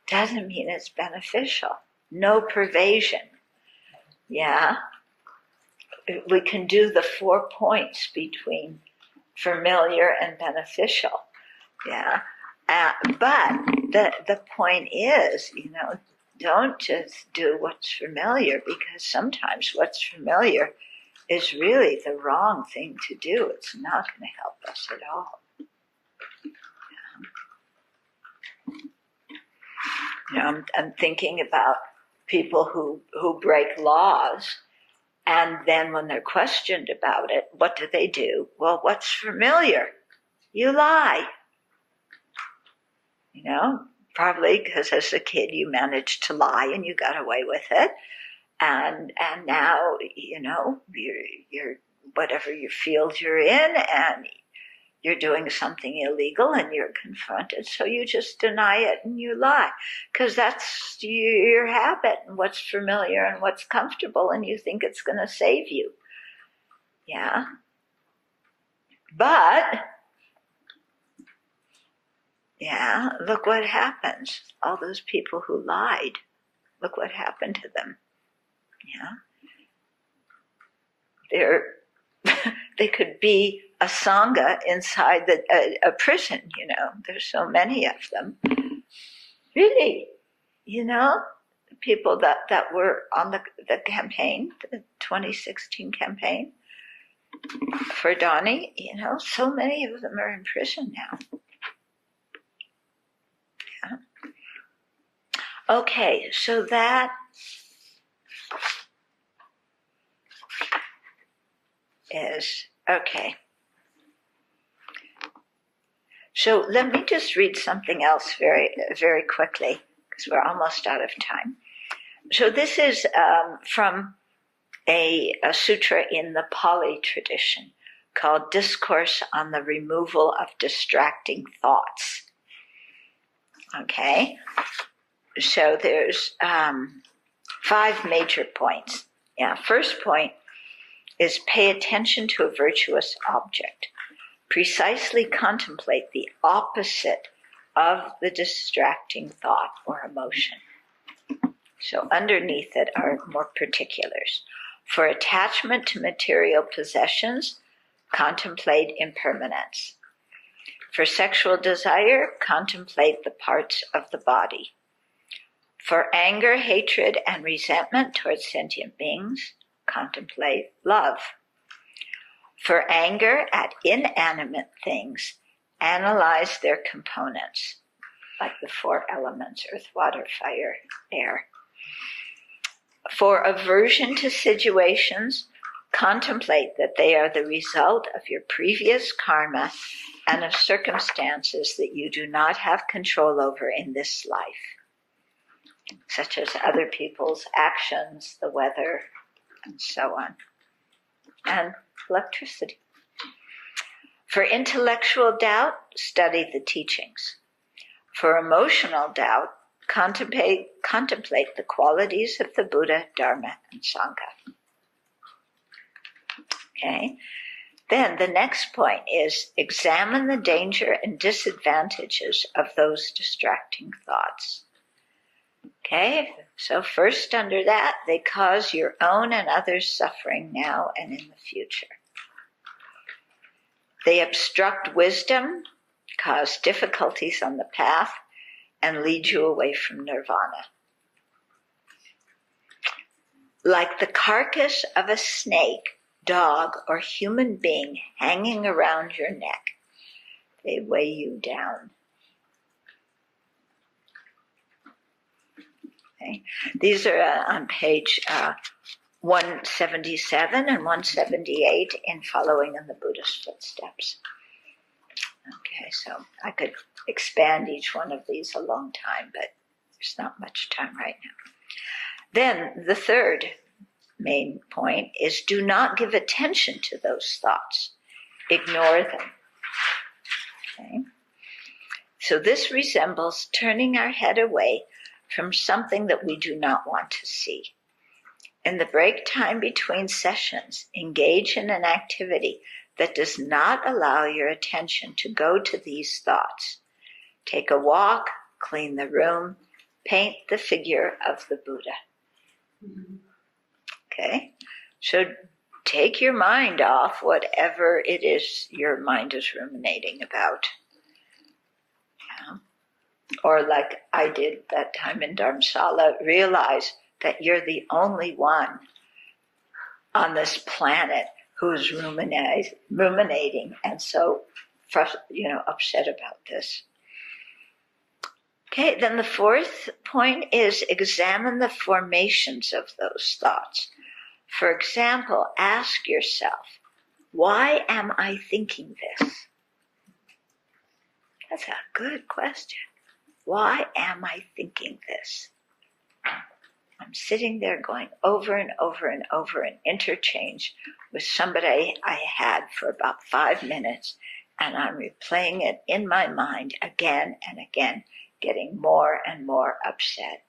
doesn't mean it's beneficial. No pervasion. Yeah. We can do the 4 points between familiar and beneficial. Yeah. But the point is, don't just do what's familiar, because sometimes what's familiar is really the wrong thing to do. It's not going to help us at all. I'm thinking about people who break laws, and then when they're questioned about it, what do? Well, what's familiar? You lie. Probably because as a kid you managed to lie and you got away with it. And now, you're whatever your field you're in, and you're doing something illegal and you're confronted, so you just deny it and you lie. Because that's your habit and what's familiar and what's comfortable, and you think it's going to save you. Yeah. But, yeah, look what happens. All those people who lied, look what happened to them. Yeah. They could be a sangha inside a prison, There's so many of them. Really, the people that were on the campaign, the 2016 campaign for Donnie, so many of them are in prison now. Yeah. Okay, so that is okay. So let me just read something else very, very quickly, because we're almost out of time. So this is from a sutra in the Pali tradition called Discourse on the Removal of Distracting Thoughts. Okay, so there's 5 major points. Yeah, first point is pay attention to a virtuous object. Precisely contemplate the opposite of the distracting thought or emotion. So underneath it are more particulars. For attachment to material possessions, contemplate impermanence. For sexual desire, contemplate the parts of the body. For anger, hatred, and resentment towards sentient beings, contemplate love. For anger at inanimate things, analyze their components, like the 4 elements, earth, water, fire, air. For aversion to situations, contemplate that they are the result of your previous karma and of circumstances that you do not have control over in this life, such as other people's actions, the weather, and so on, and electricity. For intellectual doubt, study the teachings. For emotional doubt, contemplate the qualities of the Buddha, Dharma, and Sangha. Okay. Then the next point is examine the danger and disadvantages of those distracting thoughts. Okay, so first under that, they cause your own and others' suffering now and in the future. They obstruct wisdom, cause difficulties on the path, and lead you away from nirvana. Like the carcass of a snake, dog, or human being hanging around your neck, they weigh you down. Okay. These are on page 177 and 178 in Following in the Buddha's Footsteps. Okay, so I could expand each one of these a long time, but there's not much time right now. Then the third main point is do not give attention to those thoughts. Ignore them. Okay? So this resembles turning our head away from something that we do not want to see. In the break time between sessions, engage in an activity that does not allow your attention to go to these thoughts. Take a walk, clean the room, paint the figure of the Buddha. Okay? So take your mind off whatever it is your mind is ruminating about. Yeah. Or like I did that time in Dharamsala, realize that you're the only one on this planet who's ruminating and so upset about this. Okay, then the fourth point is examine the formations of those thoughts. For example, ask yourself, why am I thinking this? That's a good question. Why am I thinking this? I'm sitting there going over and over and over an interchange with somebody I had for about 5 minutes, and I'm replaying it in my mind again and again, getting more and more upset,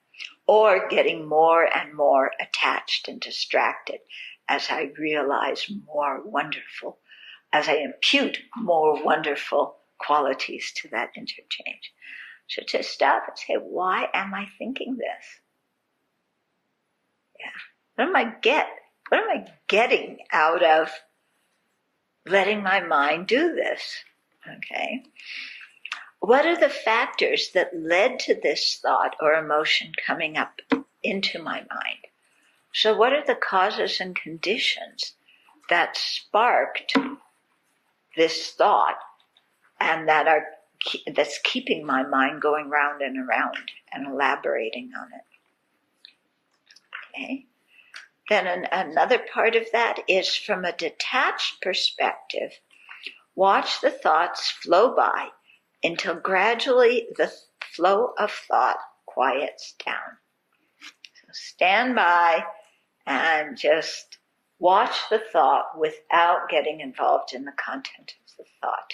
or getting more and more attached and distracted as I realize more wonderful, as I impute more wonderful qualities to that interchange. So to stop and say, why am I thinking this? Yeah. What am I getting out of letting my mind do this? Okay. What are the factors that led to this thought or emotion coming up into my mind? So what are the causes and conditions that sparked this thought and that's keeping my mind going round and around and elaborating on it? Okay. Then another part of that is from a detached perspective, watch the thoughts flow by until gradually the flow of thought quiets down. So stand by and just watch the thought without getting involved in the content of the thought.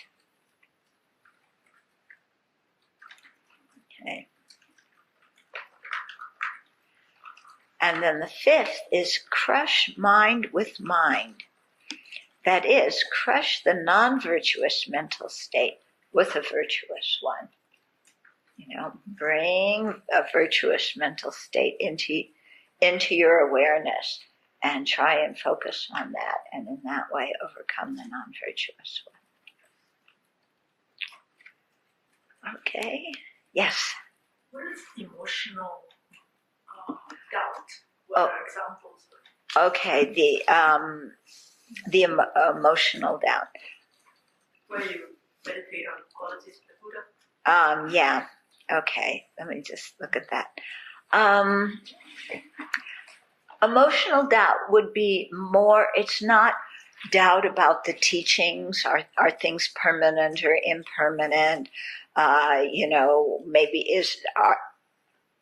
Okay. And then the fifth is crush mind with mind. That is, crush the non-virtuous mental state with a virtuous one. Bring a virtuous mental state into your awareness and try and focus on that, and in that way overcome the non-virtuous one. Okay, yes? What is emotional doubt? What are examples of? Okay, the emotional doubt. Where you meditate on qualities of the Buddha? Yeah. Okay, let me just look at that. Emotional doubt would be more, it's not doubt about the teachings, are things permanent or impermanent? Maybe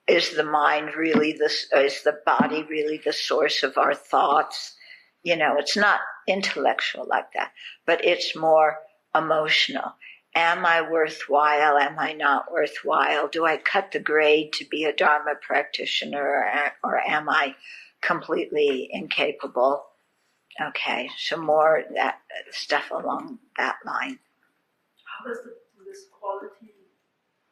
is the mind really is the body really the source of our thoughts? It's not intellectual like that, but it's more emotional. Am I worthwhile? Am I not worthwhile? Do I cut the grade to be a Dharma practitioner, or am I completely incapable? Okay, so more that stuff along that line. How does this quality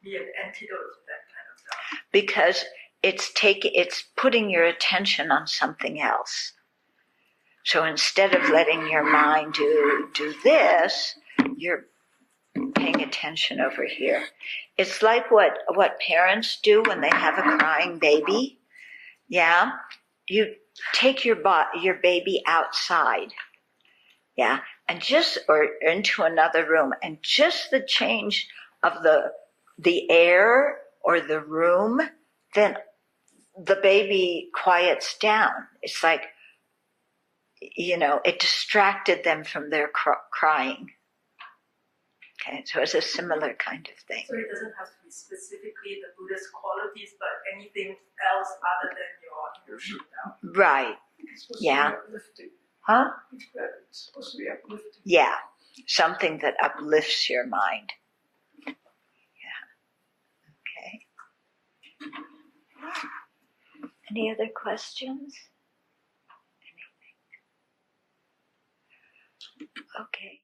be an antidote to that kind of doubt? Because it's putting your attention on something else. So instead of letting your mind do this, you're paying attention over here. It's like what parents do when they have a crying baby. Yeah, you take your baby outside. Yeah, and or into another room, and just the change of the air or the room, then the baby quiets down. It's like it distracted them from their crying. Okay, so it's a similar kind of thing. So it doesn't have to be specifically the Buddhist qualities, but anything else other than your shoot down. Right. It's supposed Yeah. to be uplifting. Huh? It's supposed to be uplifting. Yeah, something that uplifts your mind. Yeah. Okay. Any other questions? Anything? Okay.